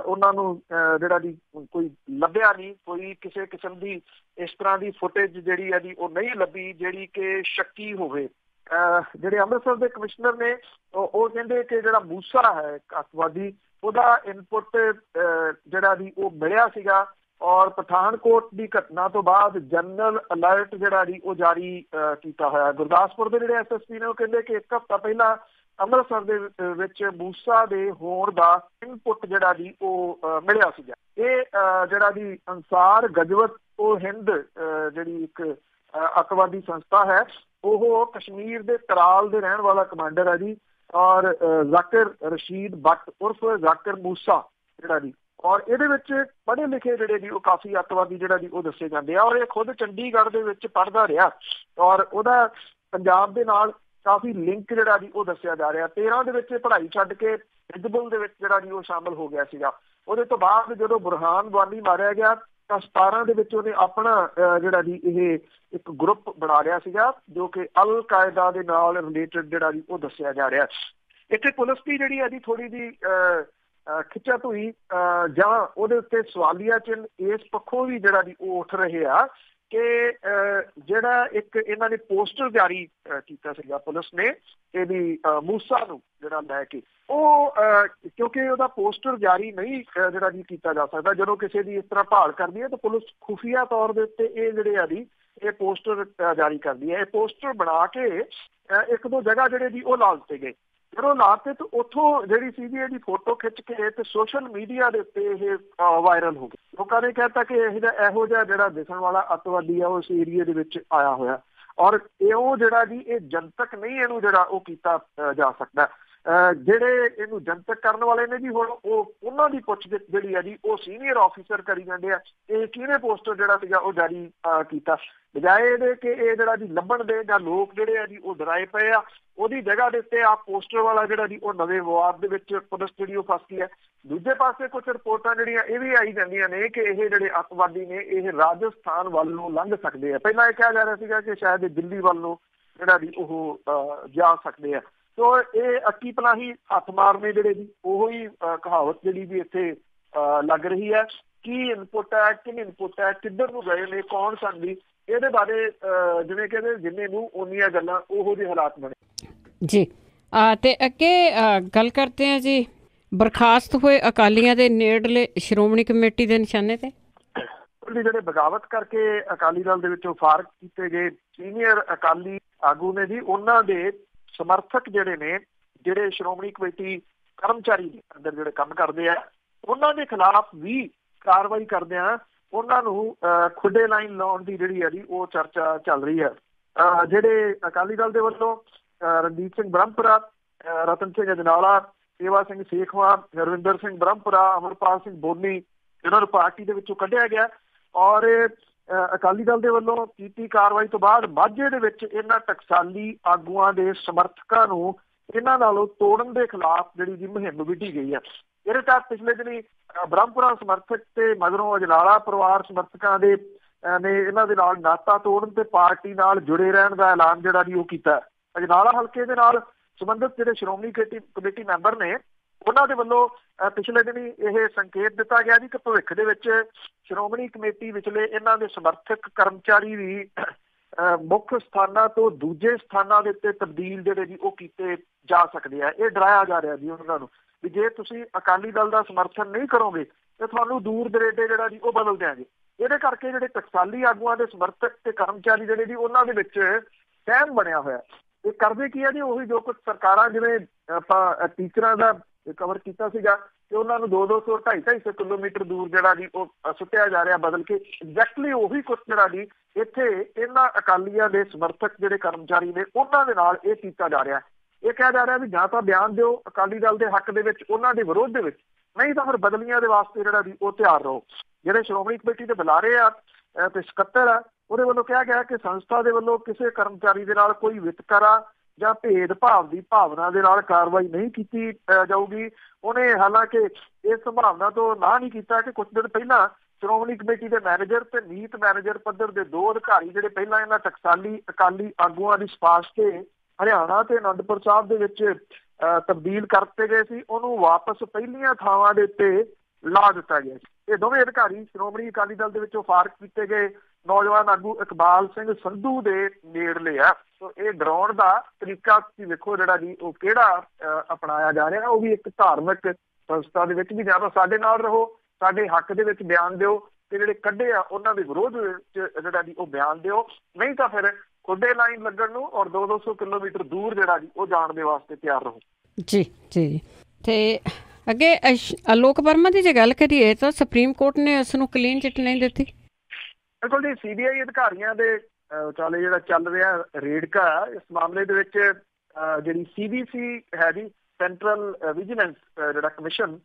Speaker 2: ਉਹਨਾਂ ਨੂੰ ਜਿਹੜਾ ਜੀ ਕੋਈ ਲੱਭਿਆ ਨਹੀਂ। ਕੋਈ ਕਿਸੇ ਕਿਸਮ ਦੀ ਇਸ ਤਰ੍ਹਾਂ ਦੀ ਫੁਟੇਜ ਜਿਹੜੀ ਹੈ ਜੀ ਉਹ ਨਹੀਂ ਲੱਭੀ ਜਿਹੜੀ ਕਿ ਸ਼ੱਕੀ ਹੋਵੇ। ਜਿਹੜੇ ਅੰਮ੍ਰਿਤਸਰ ਦੇ ਕਮਿਸ਼ਨਰ ਨੇ ਉਹ ਕਹਿੰਦੇ ਕਿ ਜਿਹੜਾ ਮੂਸਾ ਹੈ ਅੱਤਵਾਦੀ ਉਹਦਾ ਇਨਪੁਟ ਜਿਹੜਾ ਜੀ ਉਹ ਮਿਲਿਆ ਸੀਗਾ। ਔਰ ਪਠਾਨਕੋਟ ਦੀ ਘਟਨਾ ਤੋਂ ਬਾਅਦ ਜਨਰਲ ਅਲਰਟ ਜਿਹੜਾ ਜੀ ਉਹ ਜਾਰੀ ਕੀਤਾ ਹੋਇਆ। ਗੁਰਦਾਸਪੁਰ ਦੇ ਜਿਹੜੇ SSP ਨੇ ਉਹ ਕਹਿੰਦੇ ਕਿ 1 ਹਫ਼ਤਾ ਪਹਿਲਾਂ ਅੰਮ੍ਰਿਤਸਰ ਦੇ ਵਿੱਚ ਮੂਸਾ ਦੇ ਹੋਣ ਦਾ ਇਨਪੁਟ ਜਿਹੜਾ ਜੀ ਉਹ ਮਿਲਿਆ ਸੀਗਾ। ਇਹ ਜਿਹੜਾ ਜੀ ਅਨਸਾਰ ਗਜ਼ਵਤ ਉਹ ਹਿੰਦ ਜਿਹੜੀ ਇੱਕ ਅੱਤਵਾਦੀ ਸੰਸਥਾ ਹੈ ਉਹ ਕਸ਼ਮੀਰ ਦੇ ਤਰਾਲ ਦੇ ਰਹਿਣ ਵਾਲਾ ਕਮਾਂਡਰ ਹੈ ਜੀ। ਔਰ ਜ਼ਾਕਿਰ ਰਸ਼ੀਦ ਬੱਟ ਉਰਫ ਜ਼ਾਕਿਰ ਮੂਸਾ ਜਿਹੜਾ ਜੀ ਔਰ ਇਹਦੇ ਵਿੱਚ ਪੜ੍ਹੇ ਲਿਖੇ ਜਿਹੜੇ ਜੀ ਉਹ ਕਾਫੀ ਅੱਤਵਾਦੀ ਜਿਹੜਾ ਜੀ ਉਹ ਦੱਸੇ ਜਾਂਦੇ ਆ। ਔਰ ਇਹ ਖੁਦ ਚੰਡੀਗੜ੍ਹ ਦੇ ਵਿੱਚ ਪੜ੍ਹਦਾ ਰਿਹਾ ਔਰ ਉਹਦਾ ਪੰਜਾਬ ਦੇ ਨਾਲ ਕਾਫੀ ਲਿੰਕ ਜਿਹੜਾ ਜੀ ਉਹ ਦੱਸਿਆ ਜਾ ਰਿਹਾ। 13 ਦੇ ਵਿੱਚ ਪੜ੍ਹਾਈ ਛੱਡ ਕੇ ਹਿਜ਼ਬੁਲ ਦੇ ਵਿੱਚ ਜਿਹੜਾ ਜੀ ਉਹ ਸ਼ਾਮਲ ਹੋ ਗਿਆ ਸੀਗਾ। ਉਹਦੇ ਤੋਂ ਬਾਅਦ ਜਦੋਂ ਬੁਰਹਾਨ ਵਾਨੀ ਮਾਰਿਆ ਗਿਆ ਤਾਂ 17 ਦੇ ਵਿੱਚ ਉਹਨੇ ਆਪਣਾ ਜਿਹੜਾ ਜੀ ਇਹ ਇੱਕ ਗਰੁੱਪ ਬਣਾ ਲਿਆ ਸੀਗਾ ਜੋ ਕਿ ਅਲ ਕਾਇਦਾ ਦੇ ਨਾਲ ਰਿਲੇਟਡ ਜਿਹੜਾ ਜੀ ਉਹ ਦੱਸਿਆ ਜਾ ਰਿਹਾ। ਇੱਥੇ ਪੁਲਿਸ ਦੀ ਜਿਹੜੀ ਹੈ ਜੀ ਥੋੜੀ ਜਿਹੀ ਖਿੱਚਾ ਧੂਈ ਜਾਂ ਉਹਦੇ ਉੱਤੇ ਸਵਾਲੀਆ ਚਿੰਨ੍ਹ ਇਸ ਪੱਖੋਂ ਵੀ ਜਿਹੜਾ ਜੀ ਉਹ ਉੱਠ ਰਹੇ ਆ ਕਿ ਜਿਹੜਾ ਇੱਕ ਇਹਨਾਂ ਨੇ ਪੋਸਟਰ ਜਾਰੀ ਕੀਤਾ ਸੀਗਾ ਪੁਲਿਸ ਨੇ ਇਹਦੀ ਮੂਸਾ ਨੂੰ ਜਿਹੜਾ ਲੈ ਕੇ, ਉਹ ਕਿਉਂਕਿ ਉਹਦਾ ਪੋਸਟਰ ਜਾਰੀ ਨਹੀਂ ਜਿਹੜਾ ਜੀ ਕੀਤਾ ਜਾ ਸਕਦਾ। ਜਦੋਂ ਕਿਸੇ ਦੀ ਇਸ ਤਰ੍ਹਾਂ ਭਾਲ ਕਰਦੀ ਹੈ ਤਾਂ ਪੁਲਿਸ ਖੁਫੀਆ ਤੌਰ ਦੇ ਉੱਤੇ ਇਹ ਜਿਹੜੇ ਆ ਜੀ ਇਹ ਪੋਸਟਰ ਜਾਰੀ ਕਰਦੀ ਹੈ। ਇਹ ਪੋਸਟਰ ਬਣਾ ਕੇ ਇੱਕ ਦੋ ਜਗ੍ਹਾ ਜਿਹੜੇ ਜੀ ਉਹ ਲਾ ਦਿੱਤੇ ਗਏ। ਜਦੋਂ ਲਾਤੇ ਤਾਂ ਉੱਥੋਂ ਜਿਹੜੀ ਸੀਗੀ ਇਹਦੀ ਫੋਟੋ ਖਿੱਚ ਕੇ ਤੇ ਸੋਸ਼ਲ ਮੀਡੀਆ ਦੇ ਉੱਤੇ ਇਹ ਵਾਇਰਲ ਹੋ ਗਈ। ਲੋਕਾਂ ਨੇ ਕਹਿਤਾ ਕਿ ਇਹੋ ਜਿਹਾ ਜਿਹੜਾ ਦਿਸਣ ਵਾਲਾ ਅੱਤਵਾਦੀ ਆ ਉਸ ਏਰੀਏ ਦੇ ਵਿੱਚ ਆਇਆ ਹੋਇਆ, ਔਰ ਉਹ ਜਿਹੜਾ ਜੀ ਇਹ ਜਨਤਕ ਨਹੀਂ ਇਹਨੂੰ ਜਿਹੜਾ ਉਹ ਕੀਤਾ ਜਾ ਸਕਦਾ। ਜਿਹੜੇ ਇਹਨੂੰ ਜਨਤਕ ਕਰਨ ਵਾਲੇ ਨੇ ਜੀ ਹੁਣ ਉਹਨਾਂ ਦੀ ਪੁੱਛਗਿੱਛ ਜਿਹੜੀ ਆ ਜੀ ਉਹ ਸੀਨੀਅਰ ਆਫੀਸਰ ਕਰੀ ਜਾਂਦੇ ਆ। ਇਹ ਕਿਹਨੇ ਪੋਸਟਰ ਜਿਹੜਾ ਸੀਗਾ ਉਹ ਜਾਰੀ ਕੀਤਾ, ਬਜਾਏ ਇਹਦੇ ਕਿ ਇਹ ਜਿਹੜਾ ਜੀ ਲੱਭਣ ਦੇ ਜਾਂ ਲੋਕ ਜਿਹੜੇ ਆ ਜੀ ਉਹ ਡਰਾਏ ਪਏ ਆ, ਉਹਦੀ ਜਗ੍ਹਾ ਦੇ ਉੱਤੇ ਆ ਪੋਸਟਰ ਵਾਲਾ ਜਿਹੜਾ ਜੀ ਉਹ ਨਵੇਂ ਵਿਵਾਦ ਦੇ ਵਿੱਚ ਪੁਲਿਸ ਜਿਹੜੀ ਉਹ ਫਸ ਗਈ ਹੈ। ਦੂਜੇ ਪਾਸੇ ਕੁਝ ਰਿਪੋਰਟਾਂ ਜਿਹੜੀਆਂ ਇਹ ਵੀ ਆਈ ਜਾਂਦੀਆਂ ਨੇ ਕਿ ਇਹ ਜਿਹੜੇ ਅੱਤਵਾਦੀ ਨੇ ਇਹ ਰਾਜਸਥਾਨ ਵੱਲ ਨੂੰ ਲੰਘ ਸਕਦੇ ਆ। ਪਹਿਲਾਂ ਇਹ ਕਿਹਾ ਜਾ ਰਿਹਾ ਸੀਗਾ ਕਿ ਸ਼ਾਇਦ ਇਹ ਦਿੱਲੀ ਵੱਲ ਨੂੰ ਜਿਹੜਾ ਜੀ ਉਹ ਜਾ ਸਕਦੇ ਆ। ਸੋ ਇਹ ਅੱਕੀ ਪਨਾਹੀ ਹੱਥ ਮਾਰਨੇ ਜਿਹੜੇ ਜੀ ਉਹੋ ਹੀ ਕਹਾਵਤ ਜਿਹੜੀ ਵੀ ਇੱਥੇ ਲੱਗ ਰਹੀ ਹੈ। ਕੀ ਇਨਪੁਟ ਹੈ, ਕਿੰਨੀ ਇਨਪੁਟ ਹੈ, ਕਿੱਧਰ ਨੂੰ ਗਏ ਨੇ, ਕੌਣ ਸਨ ਜੀ, ਇਹਦੇ ਬਾਰੇ ਜਿਵੇਂ ਕਹਿੰਦੇ ਜਿੰਨੇ ਨੂੰ ਓਨੀਆਂ ਗੱਲਾਂ ਉਹੋ ਜਿਹੇ ਹਾਲਾਤ ਬਣੇ
Speaker 1: ਜੀ। ਤੇ ਅੱਗੇ ਗੱਲ ਕਰਦੇ ਹਾਂ ਜੀ ਬਰਖਾਸਤ ਹੋਏ ਅਕਾਲੀਆਂ ਦੇ ਨੇੜਲੇ ਸ਼੍ਰੋਮਣੀ ਕਮੇਟੀ ਦੇ ਨਿਸ਼ਾਨੇ ਤੇ
Speaker 2: ਜਿਹੜੇ ਬਗਾਵਤ ਕਰਕੇ ਅਕਾਲੀ ਦਲ ਦੇ ਵਿੱਚੋਂ ਫਾਰਗ ਕੀਤੇ ਗਏ ਸੀਨੀਅਰ ਅਕਾਲੀ ਆਗੂ ਨੇ ਜੀ, ਉਹਨਾਂ ਦੇ ਸਮਰਥਕ ਜਿਹੜੇ ਨੇ, ਜਿਹੜੇ ਸ਼੍ਰੋਮਣੀ ਕਮੇਟੀ ਕਰਮਚਾਰੀ ਦੇ ਅੰਦਰ ਜਿਹੜੇ ਕੰਮ ਕਰਦੇ ਆ, ਉਹਨਾਂ ਦੇ ਖਿਲਾਫ ਵੀ ਕਾਰਵਾਈ ਕਰਦਿਆਂ ਉਹਨਾਂ ਨੂੰ ਖੁੱਡੇ ਲਾਈਨ ਲਾਉਣ ਦੀ ਜਿਹੜੀ ਹੈ ਜੀ ਉਹ ਚਰਚਾ ਚੱਲ ਰਹੀ ਹੈ। ਜਿਹੜੇ ਅਕਾਲੀ ਦਲ ਦੇ ਵੱਲੋਂ ਰਣਜੀਤ ਸਿੰਘ ਬ੍ਰਹਮਪੁਰਾ, ਰਤਨ ਸਿੰਘ ਅਜਨਾਲਾ, ਸੇਵਾ ਸਿੰਘ ਸੇਖਵਾ, ਰਵਿੰਦਰ ਸਿੰਘ ਬ੍ਰਹਮਪੁਰਾ, ਅਮਰਪਾਲ ਸਿੰਘ ਬੋਨੀ, ਇਹਨਾਂ ਨੂੰ ਪਾਰਟੀ ਦੇ ਵਿੱਚੋਂ ਕੱਢਿਆ ਗਿਆ। ਔਰ ਅਕਾਲੀ ਦਲ ਦੇ ਵੱਲੋਂ ਕੀਤੀ ਕਾਰਵਾਈ ਤੋਂ ਬਾਅਦ ਮਾਝੇ ਦੇ ਵਿੱਚ ਇਹਨਾਂ ਟਕਸਾਲੀ ਆਗੂਆਂ ਦੇ ਸਮਰਥਕਾਂ ਨੂੰ ਇਹਨਾਂ ਨਾਲੋਂ ਤੋੜਨ ਦੇ ਖਿਲਾਫ ਜਿਹੜੀ ਜੀ ਮੁਹਿੰਮ ਵਿੱਢੀ ਗਈ ਹੈ। ਇਹਦੇ ਤਹਿਤ ਪਿਛਲੇ ਦਿਨੀ ਬ੍ਰਹਮਪੁਰਾ ਸਮਰਥਕ ਤੇ ਮਗਰੋਂ ਅਜਨਾਲਾ ਪਰਿਵਾਰ ਸਮਰਥਕਾਂ ਦੇ ਨੇ ਇਹਨਾਂ ਦੇ ਨਾਲ ਨਾਤਾ ਤੋੜਨ ਤੇ ਪਾਰਟੀ ਨਾਲ ਜੁੜੇ ਰਹਿਣ ਦਾ ਐਲਾਨ ਜਿਹੜਾ ਜੀ ਉਹ ਕੀਤਾ। ਅਜਨਾਲਾ ਹਲਕੇ ਦੇ ਨਾਲ ਸੰਬੰਧਿਤ ਜਿਹੜੇ ਸ਼੍ਰੋਮਣੀ ਕਮੇਟੀ ਮੈਂਬਰ ਨੇ, ਉਹਨਾਂ ਦੇ ਵੱਲੋਂ ਪਿਛਲੇ ਦਿਨੀ ਇਹ ਸੰਕੇਤ ਦਿੱਤਾ ਗਿਆ ਜੀ ਕਿ ਭਵਿੱਖ ਦੇ ਵਿੱਚ ਸ਼੍ਰੋਮਣੀ ਕਮੇਟੀ ਵਿਚਲੇ ਇਹਨਾਂ ਦੇ ਸਮਰਥਕ ਕਰਮਚਾਰੀ ਵੀ ਮੁੱਖ ਸਥਾਨਾਂ ਤੋਂ ਦੂਜੇ ਸਥਾਨਾਂ ਦੇ ਉੱਤੇ ਤਬਦੀਲ ਜਿਹੜੇ ਜੀ ਉਹ ਕੀਤੇ ਜਾ ਸਕਦੇ ਆ। ਇਹ ਡਰਾਇਆ ਜਾ ਰਿਹਾ ਜੀ ਉਹਨਾਂ ਨੂੰ ਵੀ ਜੇ ਤੁਸੀਂ ਅਕਾਲੀ ਦਲ ਦਾ ਸਮਰਥਨ ਨਹੀਂ ਕਰੋਗੇ ਤੇ ਤੁਹਾਨੂੰ ਦੂਰ ਦਰੇਡੇ ਜਿਹੜਾ ਜੀ ਉਹ ਬਦਲ ਦਿਆਂਗੇ। ਇਹਦੇ ਕਰਕੇ ਜਿਹੜੇ ਟਕਸਾਲੀ ਆਗੂਆਂ ਦੇ ਸਮਰਥਕ ਤੇ ਕਰਮਚਾਰੀ ਜਿਹੜੇ ਜੀ ਉਹਨਾਂ ਦੇ ਵਿੱਚ ਸਹਿਮ ਬਣਿਆ ਹੋਇਆ। ਇਹ ਕਰਦੇ ਕੀ ਹੈ ਜੀ, ਉਹੀ ਜੋ ਕੁਝ ਸਰਕਾਰਾਂ ਜਿਵੇਂ ਆਪਾਂ ਟੀਚਰਾਂ ਦਾ ਕਵਰ ਕੀਤਾ ਸੀਗਾ ਕਿ ਉਹਨਾਂ ਨੂੰ 200 250 ਕਿਲੋਮੀਟਰ ਦੂਰ ਜਿਹੜਾ ਜੀ ਉਹ ਸੁੱਟਿਆ ਜਾ ਰਿਹਾ ਬਦਲ ਕੇ, ਐਗਜ਼ੈਕਟਲੀ ਉਹੀ ਕੁਝ ਜਿਹੜਾ ਜੀ ਇੱਥੇ ਇਹਨਾਂ ਅਕਾਲੀਆਂ ਦੇ ਸਮਰਥਕ ਜਿਹੜੇ ਕਰਮਚਾਰੀ ਨੇ ਉਹਨਾਂ ਦੇ ਨਾਲ ਇਹ ਕੀਤਾ ਜਾ ਰਿਹਾ। ਇਹ ਕਿਹਾ ਜਾ ਰਿਹਾ ਵੀ ਜਾਂ ਤਾਂ ਬਿਆਨ ਦਿਓ ਅਕਾਲੀ ਦਲ ਦੇ ਹੱਕ ਦੇ ਵਿੱਚ, ਉਹਨਾਂ ਦੇ ਵਿਰੋਧ ਦੇ ਵਿੱਚ, ਨਹੀਂ ਤਾਂ ਫਿਰ ਬਦਲੀਆਂ ਦੇ ਵਾਸਤੇ ਜਿਹੜਾ ਜੀ ਉਹ ਤਿਆਰ ਰਹੋ। ਜਿਹੜੇ ਸ਼੍ਰੋਮਣੀ ਕਮੇਟੀ ਦੇ ਬੁਲਾਰੇ ਆ ਤੇ ਸਕੱਤਰ ਆ, ਉਹਦੇ ਵੱਲੋਂ ਕਿਹਾ ਗਿਆ ਕਿ ਸੰਸਥਾ ਦੇ ਵੱਲੋਂ ਕਿਸੇ ਕਰਮਚਾਰੀ ਦੇ ਨਾਲ ਕੋਈ ਵਿਤਕਰਾ ਜਾਂ ਭੇਦਭਾਵ ਦੀ ਭਾਵਨਾ ਦੇ ਨਾਲ ਕਾਰਵਾਈ ਨਹੀਂ ਕੀਤੀ ਜਾਊਗੀ। ਉਹਨੇ ਹਾਲਾਂਕਿ ਇਸ ਸੰਭਾਵਨਾ ਤੋਂ ਨਾ ਨਹੀਂ ਕੀਤਾ ਕਿ ਕੁਝ ਦਿਨ ਪਹਿਲਾਂ ਸ਼੍ਰੋਮਣੀ ਕਮੇਟੀ ਦੇ ਮੈਨੇਜਰ ਤੇ ਮੀਤ ਮੈਨੇਜਰ ਪੱਧਰ ਦੇ 2 ਅਧਿਕਾਰੀ ਜਿਹੜੇ ਪਹਿਲਾਂ ਇਹਨਾਂ ਟਕਸਾਲੀ ਅਕਾਲੀ ਆਗੂਆਂ ਦੀ ਸਿਫਾਰਿਸ਼ ਤੇ ਹਰਿਆਣਾ ਤੇ ਅਨੰਦਪੁਰ ਸਾਹਿਬ ਦੇ ਵਿੱਚ ਤਬਦੀਲ ਕਰਤੇ ਗਏ ਸੀ, ਉਹਨੂੰ ਵਾਪਸ ਪਹਿਲੀਆਂ ਥਾਵਾਂ ਦੇ ਉੱਤੇ ਲਾ ਦਿੱਤਾ ਗਿਆ ਸੀ। ਇਹ ਦੋਵੇਂ ਅਧਿਕਾਰੀ ਸ਼੍ਰੋਮਣੀ ਅਕਾਲੀ ਦਲ ਦੇ ਵਿੱਚੋਂ ਫਾਰਗ ਕੀਤੇ ਗਏ ਨੌਜਵਾਨ ਆਗੂ ਇਕਬਾਲ ਸਿੰਘ ਸੰਧੂ ਦੇ ਨੇੜਲੇ ਆ। ਸੋ ਇਹ ਡਰਾਉਣ ਦਾ ਤਰੀਕਾ ਤੁਸੀਂ ਵੇਖੋ ਜਿਹੜਾ ਜੀ ਉਹ ਕਿਹੜਾ ਅਪਣਾਇਆ ਜਾ ਰਿਹਾ। ਉਹ ਵੀ ਇੱਕ ਧਾਰਮਿਕ ਸੰਸਥਾ ਦੇ ਵਿੱਚ ਵੀ ਜਾਂ ਤਾਂ ਸਾਡੇ ਨਾਲ ਰਹੋ, ਸਾਡੇ ਹੱਕ ਦੇ ਵਿੱਚ ਬਿਆਨ ਦਿਓ, ਤੇ ਜਿਹੜੇ ਕੱਢੇ ਆ ਉਹਨਾਂ ਦੇ ਵਿਰੋਧ ਵਿੱਚ ਜਿਹੜਾ ਜੀ ਉਹ ਬਿਆਨ ਦਿਓ, ਨਹੀਂ ਤਾਂ ਫਿਰ ਖੁੱਡੇ ਲਾਈਨ ਲੱਗਣ ਨੂੰ ਔਰ 200 ਕਿਲੋਮੀਟਰ ਦੂਰ ਜਿਹੜਾ ਜੀ ਉਹ ਜਾਣ ਦੇ ਵਾਸਤੇ ਤਿਆਰ ਰਹੋ। ਜੀ
Speaker 1: ਜੀ। ਤੇ ਅੱਗੇ ਅਲੋਕ ਵਰਮਾ ਦੀ ਜੇ ਗੱਲ ਕਰੀਏ ਤਾਂ ਸੁਪਰੀਮ ਕੋਰਟ ਨੇ ਉਸ ਨੂੰ ਕਲੀਨ ਚਿੱਟ ਨਹੀਂ ਦਿੱਤੀ।
Speaker 2: ਬਿਲਕੁਲ ਜੀ, CBI ਅਧਿਕਾਰੀਆਂ ਦੇ ਵਿਚਾਲੇ ਜਿਹੜਾ ਚੱਲ ਰਿਹਾ ਰੇੜਕਾ, ਇਸ ਮਾਮਲੇ ਦੇ ਵਿੱਚ ਜਿਹੜੀ CVC ਹੈ ਜੀ, ਸੈਂਟਰਲ ਵਿਜੀਲੈਂਸ ਜਿਹੜਾ ਕਮਿਸ਼ਨ,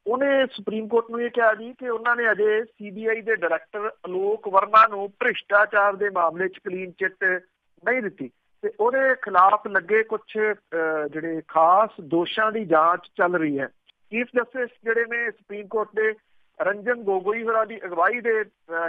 Speaker 2: ਉਹਨੇ ਸੁਪਰੀਮ ਕੋਰਟ ਨੂੰ ਇਹ ਕਿਹਾ ਜੀ ਕਿ ਉਹਨਾਂ ਨੇ ਅਜੇ CBI ਦੇ ਡਾਇਰੈਕਟਰ ਅਲੋਕ ਵਰਮਾ ਨੂੰ ਭ੍ਰਿਸ਼ਟਾਚਾਰ ਦੇ ਮਾਮਲੇ 'ਚ ਕਲੀਨ ਚਿੱਟ ਨਹੀਂ ਦਿੱਤੀ। ਤੇ ਉਹਦੇ ਖਿਲਾਫ ਲੱਗੇ ਕੁਝ ਜਿਹੜੇ ਖਾਸ ਦੋਸ਼ਾਂ ਦੀ ਜਾਂਚ ਚੱਲ ਰਹੀ ਹੈ। ਚੀਫ ਜਸਟਿਸ ਜਿਹੜੇ ਨੇ ਸੁਪਰੀਮ ਕੋਰਟ ਦੇ ਰੰਜਨ ਗੋਗੋਈ ਹੋਰਾਂ ਦੀ ਅਗਵਾਈ ਦੇ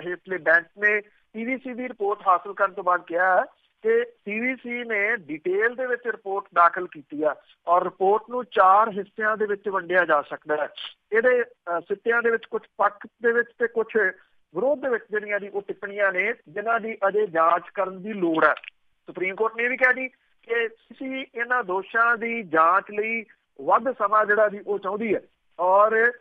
Speaker 2: ਹੇਠਲੇ ਬੈਂਚ ਨੇ CVC ਦੀ ਰਿਪੋਰਟ ਹਾਸਲ ਕਰਨ ਤੋਂ ਬਾਅਦ ਕਿਹਾ ਹੈ ਕਿ CVC ਨੇ ਡਿਟੇਲ ਦੇ ਵਿੱਚ ਰਿਪੋਰਟ ਦਾਖਲ ਕੀਤੀ ਹੈ ਔਰ ਰਿਪੋਰਟ ਨੂੰ 4 ਹਿੱਸਿਆਂ ਦੇ ਵਿੱਚ ਵੰਡਿਆ ਜਾ ਸਕਦਾ ਹੈ। ਇਹਦੇ ਸਿੱਟਿਆਂ ਦੇ ਵਿੱਚ ਕੁਝ ਪੱਖ ਦੇ ਵਿੱਚ ਤੇ ਕੁਝ ਵਿਰੋਧ ਦੇ ਵਿੱਚ ਜਿਹੜੀਆਂ ਦੀ ਉਹ ਟਿੱਪਣੀਆਂ ਨੇ ਜਿਨ੍ਹਾਂ ਦੀ ਅਜੇ ਜਾਂਚ ਕਰਨ ਦੀ ਲੋੜ ਹੈ। ਸੁਪਰੀਮ ਕੋਰਟ ਨੇ ਵੀ ਕਿਹਾ ਜੀ ਕਿ ਤੁਸੀਂ ਇਹਨਾਂ ਦੋਸ਼ਾਂ ਦੀ ਜਾਂਚ ਲਈ ਵੱਧ ਸਮਾਂ ਜਿਹੜਾ ਜੀ ਉਹ ਚਾਹੁੰਦੀ ਹੈ ਔਰ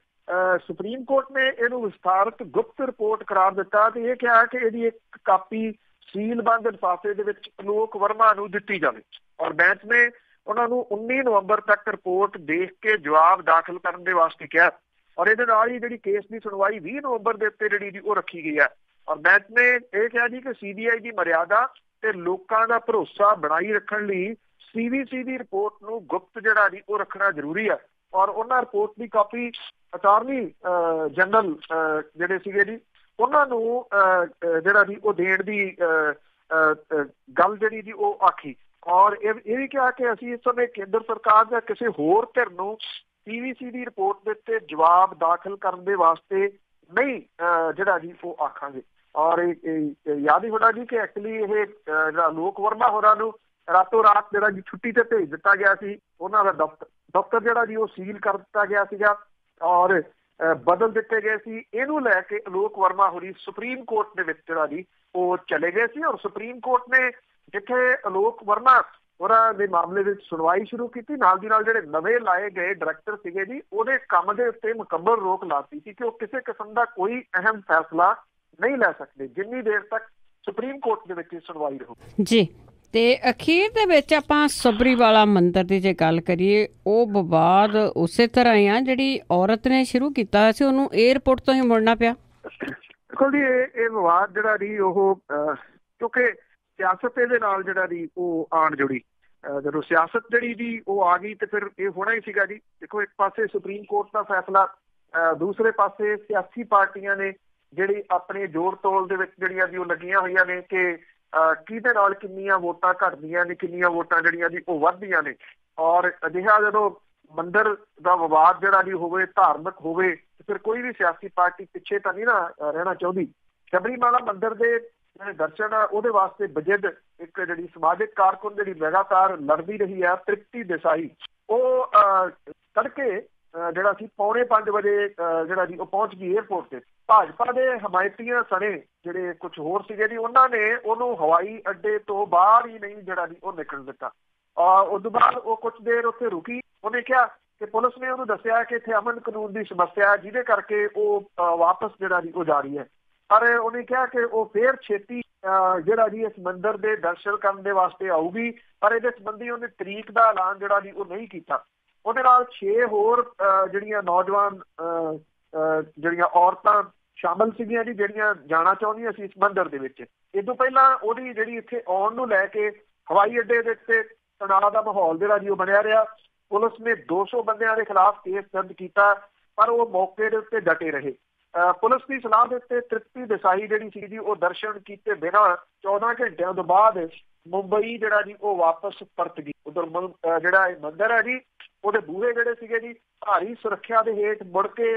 Speaker 2: ਸੁਪਰੀਮ ਕੋਰਟ ਨੇ ਇਹਨੂੰ ਵਿਸਥਾਰਤ ਗੁਪਤ ਰਿਪੋਰਟ ਕਰਾਰ ਦਿੱਤਾ ਤੇ ਇਹ ਕਿਹਾ ਕਿ ਇਹਦੀ ਇੱਕ ਕਾਪੀ ਸੀਲਬੰਦ ਲਿਫਾਫੇ ਦੇ ਵਿੱਚ ਅਲੋਕ ਵਰਮਾ ਨੂੰ ਦਿੱਤੀ ਜਾਵੇ ਔਰ ਬੈਂਚ ਨੇ ਉਹਨਾਂ ਨੂੰ 19 ਨਵੰਬਰ ਤੱਕ ਰਿਪੋਰਟ ਦੇਖ ਕੇ ਜਵਾਬ ਦਾਖਲ ਕਰਨ ਦੇ ਵਾਸਤੇ ਕਿਹਾ ਔਰ ਇਹਦੇ ਨਾਲ ਹੀ ਜਿਹੜੀ ਕੇਸ ਦੀ ਸੁਣਵਾਈ 20 ਨਵੰਬਰ ਦੇ ਉੱਤੇ ਜਿਹੜੀ ਉਹ ਰੱਖੀ ਗਈ ਹੈ ਔਰ ਬੈਂਚ ਨੇ ਇਹ ਕਿਹਾ ਜੀ ਕਿ CBI ਦੀ ਮਰਿਆਦਾ ਤੇ ਲੋਕਾਂ ਦਾ ਭਰੋਸਾ ਬਣਾਈ ਰੱਖਣ ਲਈ CVC ਦੀ ਰਿਪੋਰਟ ਨੂੰ ਗੁਪਤ ਜਿਹੜਾ ਜੀ ਉਹ ਰੱਖਣਾ ਜ਼ਰੂਰੀ ਹੈ ਔਰ ਉਹਨਾਂ ਰਿਪੋਰਟ ਦੀ ਕਾਪੀ ਅਟਾਰਨੀ ਜਨਰਲ ਜਿਹੜੇ ਸੀਗੇ ਜੀ ਉਹਨਾਂ ਨੂੰ ਜਿਹੜਾ ਜੀ ਉਹ ਦੇਣ ਦੀ ਗੱਲ ਜਿਹੜੀ ਜੀ ਉਹ ਆਖੀ ਔਰ ਇਹ ਵੀ ਕਿਹਾ ਕਿ ਅਸੀਂ ਇਸ ਸਮੇਂ ਕੇਂਦਰ ਸਰਕਾਰ ਜਾਂ ਕਿਸੇ ਹੋਰ ਧਿਰ ਨੂੰ CVC ਦੀ ਰਿਪੋਰਟ ਦੇ ਉੱਤੇ ਜਵਾਬ ਦਾਖਲ ਕਰਨ ਦੇ ਵਾਸਤੇ ਨਹੀਂ ਜਿਹੜਾ ਜੀ ਉਹ ਆਖਾਂਗੇ ਔਰ ਯਾਦ ਹੀ ਹੋਣਾ ਜੀ ਕਿ ਐਕਚੁਅਲੀ ਇਹ ਜਿਹੜਾ ਅਲੋਕ ਵਰਮਾ ਹੋਰਾਂ ਨੂੰ ਰਾਤੋਂ ਰਾਤ ਜਿਹੜਾ ਜੀ ਛੁੱਟੀ ਤੇ ਭੇਜ ਦਿੱਤਾ ਗਿਆ ਸੀ। ਉਹਨਾਂ ਦਾ ਦਫ਼ਤਰ ਜਿਹੜਾ ਜੀ ਉਹ ਸੀਲ ਕਰ ਦਿੱਤਾ ਗਿਆ ਸੀਗਾ ਔਰ ਬਦਲ ਦਿੱਤੇ ਗਏ ਸੀ। ਇਹਨੂੰ ਲੈ ਕੇ ਅਲੋਕ ਵਰਮਾ ਹੋਰੀ ਸੁਪਰੀਮ ਕੋਰਟ ਦੇ ਵਿੱਚ ਜਿਹੜਾ ਜੀ ਉਹ ਚਲੇ ਗਏ ਸੀ ਔਰ ਸੁਪਰੀਮ ਕੋਰਟ ਨੇ ਜਿੱਥੇ ਅਲੋਕ ਵਰਮਾ ਹੋਰਾਂ ਦੇ ਮਾਮਲੇ ਵਿੱਚ ਸੁਣਵਾਈ ਸ਼ੁਰੂ ਕੀਤੀ ਨਾਲ ਦੀ ਨਾਲ ਜਿਹੜੇ ਨਵੇਂ ਲਾਏ ਗਏ ਡਾਇਰੈਕਟਰ ਸੀਗੇ ਜੀ ਉਹਦੇ ਕੰਮ ਦੇ ਉੱਤੇ ਮੁਕੰਮਲ ਰੋਕ ਲਾਤੀ ਸੀ ਕਿ ਉਹ ਕਿਸੇ ਕਿਸਮ ਦਾ ਕੋਈ ਅਹਿਮ ਫੈਸਲਾ ਨਹੀਂ ਲੈ ਸਕਦੇ ਜਿੰਨੀ ਦੇਰ ਤੱਕ ਸੁਪਰੀਮ ਕੋਰਟ ਦੇ ਵਿੱਚ ਸੁਣਵਾਈ ਰਹੂ
Speaker 1: ਜੀ। ਤੇ ਅਖੀਰ ਦੇ ਵਿੱਚ ਆਪਾਂ ਸਬਰੀਵਾਲਾ ਮੰਦਿਰ ਦੀ ਜੇ ਗੱਲ ਕਰੀਏ ਉਹ ਵਿਵਾਦ ਉਸੇ ਤਰ੍ਹਾਂ ਹੀ ਆ ਜਿਹੜੀ ਔਰਤ ਨੇ ਸ਼ੁਰੂ ਕੀਤਾ ਸੀ ਉਹਨੂੰ 에ਅਰਪੋਰਟ ਤੋਂ ਹੀ ਮੁੜਨਾ ਪਿਆ।
Speaker 2: ਬਿਲਕੁਲ ਜੀ ਇਹ ਵਿਵਾਦ ਜਿਹੜਾ ਜੀ ਉਹ ਕਿਉਂਕਿ ਸਿਆਸਤ ਦੇ ਨਾਲ ਜਿਹੜਾ ਜੀ ਉਹ ਆਣ ਜੁੜੀ ਜਦੋਂ ਸਿਆਸਤ ਜਿਹੜੀ ਜੀ ਉਹ ਆ ਗਈ ਤੇ ਫਿਰ ਇਹ ਹੋਣਾ ਹੀ ਸੀਗਾ ਜੀ। ਦੇਖੋ ਇੱਕ ਪਾਸੇ ਸੁਪਰੀਮ ਕੋਰਟ ਦਾ ਫੈਸਲਾ ਦੂਸਰੇ ਪਾਸੇ ਸਿਆਸੀ ਪਾਰਟੀਆਂ ਨੇ ਜਿਹੜੀ ਆਪਣੇ ਜੋੜ ਤੋਲ ਦੇ ਵਿੱਚ ਜਿਹੜੀਆਂ ਜੀ ਉਹ ਲੱਗੀਆਂ ਹੋਈਆਂ ਨੇ ਕਿ ਕਿਹਦੇ ਨਾਲ ਕਿੰਨੀਆਂ ਵੋਟਾਂ ਘਟਦੀਆਂ ਨੇ ਕਿੰਨੀਆਂ ਵੋਟਾਂ ਜਿਹੜੀਆਂ ਜੀ ਉਹ ਵੱਧਦੀਆਂ ਨੇ ਔਰ ਅਜਿਹਾ ਜਦੋਂ ਮੰਦਿਰ ਦਾ ਵਿਵਾਦ ਜਿਹੜਾ ਜੀ ਹੋਵੇ ਧਾਰਮਿਕ ਹੋਵੇ ਤੇ ਫਿਰ ਕੋਈ ਵੀ ਸਿਆਸੀ ਪਾਰਟੀ ਪਿੱਛੇ ਤਾਂ ਨਹੀਂ ਨਾ ਰਹਿਣਾ ਚਾਹੁੰਦੀ। ਸ਼ਬਰੀਮਾਲਾ ਮੰਦਿਰ ਦੇ ਜਿਹੜੇ ਦਰਸ਼ਨ ਆ ਉਹਦੇ ਵਾਸਤੇ ਬਜਿੱਦ ਇੱਕ ਜਿਹੜੀ ਸਮਾਜਿਕ ਕਾਰਕੁਨ ਜਿਹੜੀ ਲਗਾਤਾਰ ਲੜਦੀ ਰਹੀ ਹੈ ਤ੍ਰਿਪਤੀ ਦੇਸਾਈ ਉਹ ਤੜਕੇ ਜਿਹੜਾ ਸੀ 4:45 ਵਜੇ ਜਿਹੜਾ ਜੀ ਉਹ ਪਹੁੰਚ ਗਈ ਏਅਰਪੋਰਟ ਤੇ। ਭਾਜਪਾ ਦੇ ਹਮਾਇਤੀਆਂ ਸਣੇ ਜਿਹੜੇ ਕੁਝ ਹੋਰ ਸੀਗੇ ਜੀ ਉਹਨਾਂ ਨੇ ਉਹਨੂੰ ਹਵਾਈ ਅੱਡੇ ਤੋਂ ਬਾਹਰ ਹੀ ਨਹੀਂ ਜਿਹੜਾ ਜੀ ਉਹ ਨਿਕਲ ਦਿੱਤਾ ਔਰ ਉਸ ਤੋਂ ਬਾਅਦ ਉਹ ਕੁਝ ਦੇਰ ਉੱਥੇ ਰੁਕੀ। ਉਹਨੇ ਕਿਹਾ ਕਿ ਪੁਲਿਸ ਨੇ ਉਹਨੂੰ ਦੱਸਿਆ ਕਿ ਇੱਥੇ ਅਮਨ ਕਾਨੂੰਨ ਦੀ ਸਮੱਸਿਆ ਜਿਹਦੇ ਕਰਕੇ ਉਹ ਵਾਪਸ ਜਿਹੜਾ ਜੀ ਉਹ ਜਾ ਰਹੀ ਹੈ ਪਰ ਉਹਨੇ ਕਿਹਾ ਕਿ ਉਹ ਫੇਰ ਛੇਤੀ ਜਿਹੜਾ ਜੀ ਇਸ ਮੰਦਿਰ ਦੇ ਦਰਸ਼ਨ ਕਰਨ ਦੇ ਵਾਸਤੇ ਆਊਗੀ ਪਰ ਇਹਦੇ ਸੰਬੰਧੀ ਉਹਨੇ ਤਰੀਕ ਦਾ ਐਲਾਨ ਜਿਹੜਾ ਜੀ ਉਹ ਨਹੀਂ ਕੀਤਾ। ਉਹਦੇ ਨਾਲ 6 ਹੋਰ ਜਿਹੜੀਆਂ ਨੌਜਵਾਨ ਜਿਹੜੀਆਂ ਔਰਤਾਂ ਸ਼ਾਮਲ ਸੀਗੀਆਂ ਜੀ ਜਿਹੜੀਆਂ ਜਾਣਾ ਚਾਹੁੰਦੀਆਂ ਸੀ ਇਸ ਮੰਦਿਰ ਦੇ ਵਿੱਚ। ਇਹ ਤੋਂ ਪਹਿਲਾਂ ਉਹਦੀ ਜਿਹੜੀ ਇੱਥੇ ਆਉਣ ਨੂੰ ਲੈ ਕੇ ਹਵਾਈ ਅੱਡੇ ਦੇ ਉੱਤੇ ਤਣਾਅ ਦਾ ਮਾਹੌਲ ਜਿਹੜਾ ਜੀ ਉਹ ਬਣਿਆ ਰਿਹਾ। ਪੁਲਿਸ ਨੇ 200 ਬੰਦਿਆਂ ਦੇ ਖਿਲਾਫ ਕੇਸ ਦਰਜ ਕੀਤਾ ਪਰ ਉਹ ਮੌਕੇ ਦੇ ਉੱਤੇ ਡਟੇ ਰਹੇ। ਪੁਲਿਸ ਦੀ ਸਲਾਹ ਦੇ ਉੱਤੇ ਤ੍ਰਿਪਤੀ ਦੇਸਾਈ ਜਿਹੜੀ ਸੀ ਜੀ ਉਹ ਦਰਸ਼ਨ ਕੀਤੇ ਬਿਨਾਂ 14 ਘੰਟਿਆਂ ਤੋਂ ਬਾਅਦ ਮੁੰਬਈ ਜਿਹੜਾ ਜੀ ਉਹ ਵਾਪਸ ਪਰਤ ਗਈ। ਉਧਰ ਜਿਹੜਾ ਇਹ ਮੰਦਿਰ ਹੈ ਜੀ ਉਹਦੇ ਬੂਹੇ ਜਿਹੜੇ ਸੀਗੇ ਜੀ ਭਾਰੀ ਸੁਰੱਖਿਆ ਦੇ ਹੇਠ ਮੁੜ ਕੇ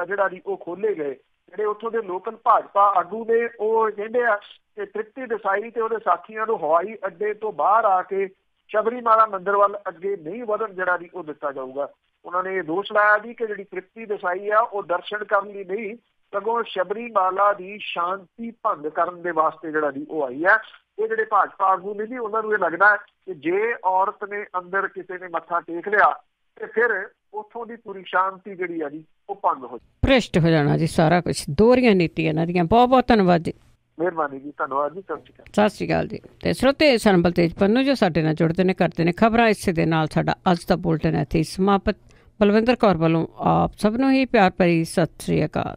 Speaker 2: ਜਿਹੜਾ ਜੀ ਉਹ ਖੋਲੇ ਗਏ। ਜਿਹੜੇ ਉੱਥੋਂ ਦੇ ਲੋਕਲ ਭਾਜਪਾ ਆਗੂ ਨੇ ਉਹ ਕਹਿੰਦੇ ਆ ਕਿ ਤ੍ਰਿਪਤੀ ਦੇਸਾਈ ਤੇ ਉਹਦੇ ਸਾਥੀਆਂ ਨੂੰ ਹਵਾਈ ਅੱਡੇ ਤੋਂ ਬਾਹਰ ਆ ਕੇ ਸ਼ਬਰੀਮਾਲਾ ਮੰਦਿਰ ਵੱਲ ਅੱਗੇ ਨਹੀਂ ਵਧਣ ਜਿਹੜਾ ਜੀ ਉਹ ਦਿੱਤਾ ਜਾਊਗਾ। ਉਹਨਾਂ ਨੇ ਇਹ ਦੋਸ਼ ਲਾਇਆ ਜੀ ਕਿ ਜਿਹੜੀ ਤ੍ਰਿਪਤੀ ਦੇਸਾਈ ਆ ਉਹ ਦਰਸ਼ਨ ਕਰਨ ਲਈ ਨਹੀਂ ਸਗੋਂ ਸ਼ਬਰੀਮਾਲਾ ਦੀ ਸ਼ਾਂਤੀ ਭੰਗ ਕਰਨ ਦੇ ਵਾਸਤੇ ਜਿਹੜਾ ਜੀ ਉਹ ਆਈ ਹੈ। ਇਹ ਜਿਹੜੇ ਭਾਜਪਾ ਆਗੂ ਨੇ ਜੀ ਉਹਨਾਂ ਨੂੰ ਇਹ ਲੱਗਦਾ ਹੈ ਕਿ ਜੇ ਔਰਤ ਨੇ ਅੰਦਰ ਕਿਸੇ ਨੇ ਮੱਥਾ ਟੇਕ ਲਿਆ ਤੇ ਫਿਰ ਉੱਥੋਂ ਦੀ ਪੂਰੀ ਸ਼ਾਂਤੀ ਜਿਹੜੀ ਆ ਜੀ ਉਹ ਭੰਗ ਹੋ
Speaker 1: ਭ੍ਰਿਸ਼ਟ ਹੋ ਜਾਣਾ ਜੀ ਸਾਰਾ ਕੁਝ। ਦੋਹਰੀਆਂ ਨੀਤੀਆਂ ਇਹਨਾਂ ਦੀਆਂ। ਬਹੁਤ ਬਹੁਤ ਧੰਨਵਾਦ ਜੀ।
Speaker 2: ਮਿਹਰਬਾਨੀ ਜੀ। ਧੰਨਵਾਦ ਜੀ।
Speaker 1: ਸਤਿ ਸ਼੍ਰੀ ਅਕਾਲ ਜੀ। ਤੇ ਸਰੋਤੇ ਸਨ ਬਲਤੇਜ ਪੰਨੂ ਜੋ ਸਾਡੇ ਨਾਲ ਜੁੜਦੇ ਨੇ ਕਰਦੇ ਨੇ ਖਬਰਾਂ। ਇਸੇ ਦੇ ਨਾਲ ਸਾਡਾ ਅੱਜ ਦਾ ਬੁਲਟਨ ਇੱਥੇ ਸਮਾਪਤ। ਬਲਵਿੰਦਰ ਕੌਰ ਵੱਲੋਂ ਆਪ ਸਭ ਨੂੰ ਹੀ ਪਿਆਰ ਭਰੀ ਸਤਿ ਸ਼੍ਰੀ ਅਕਾਲ।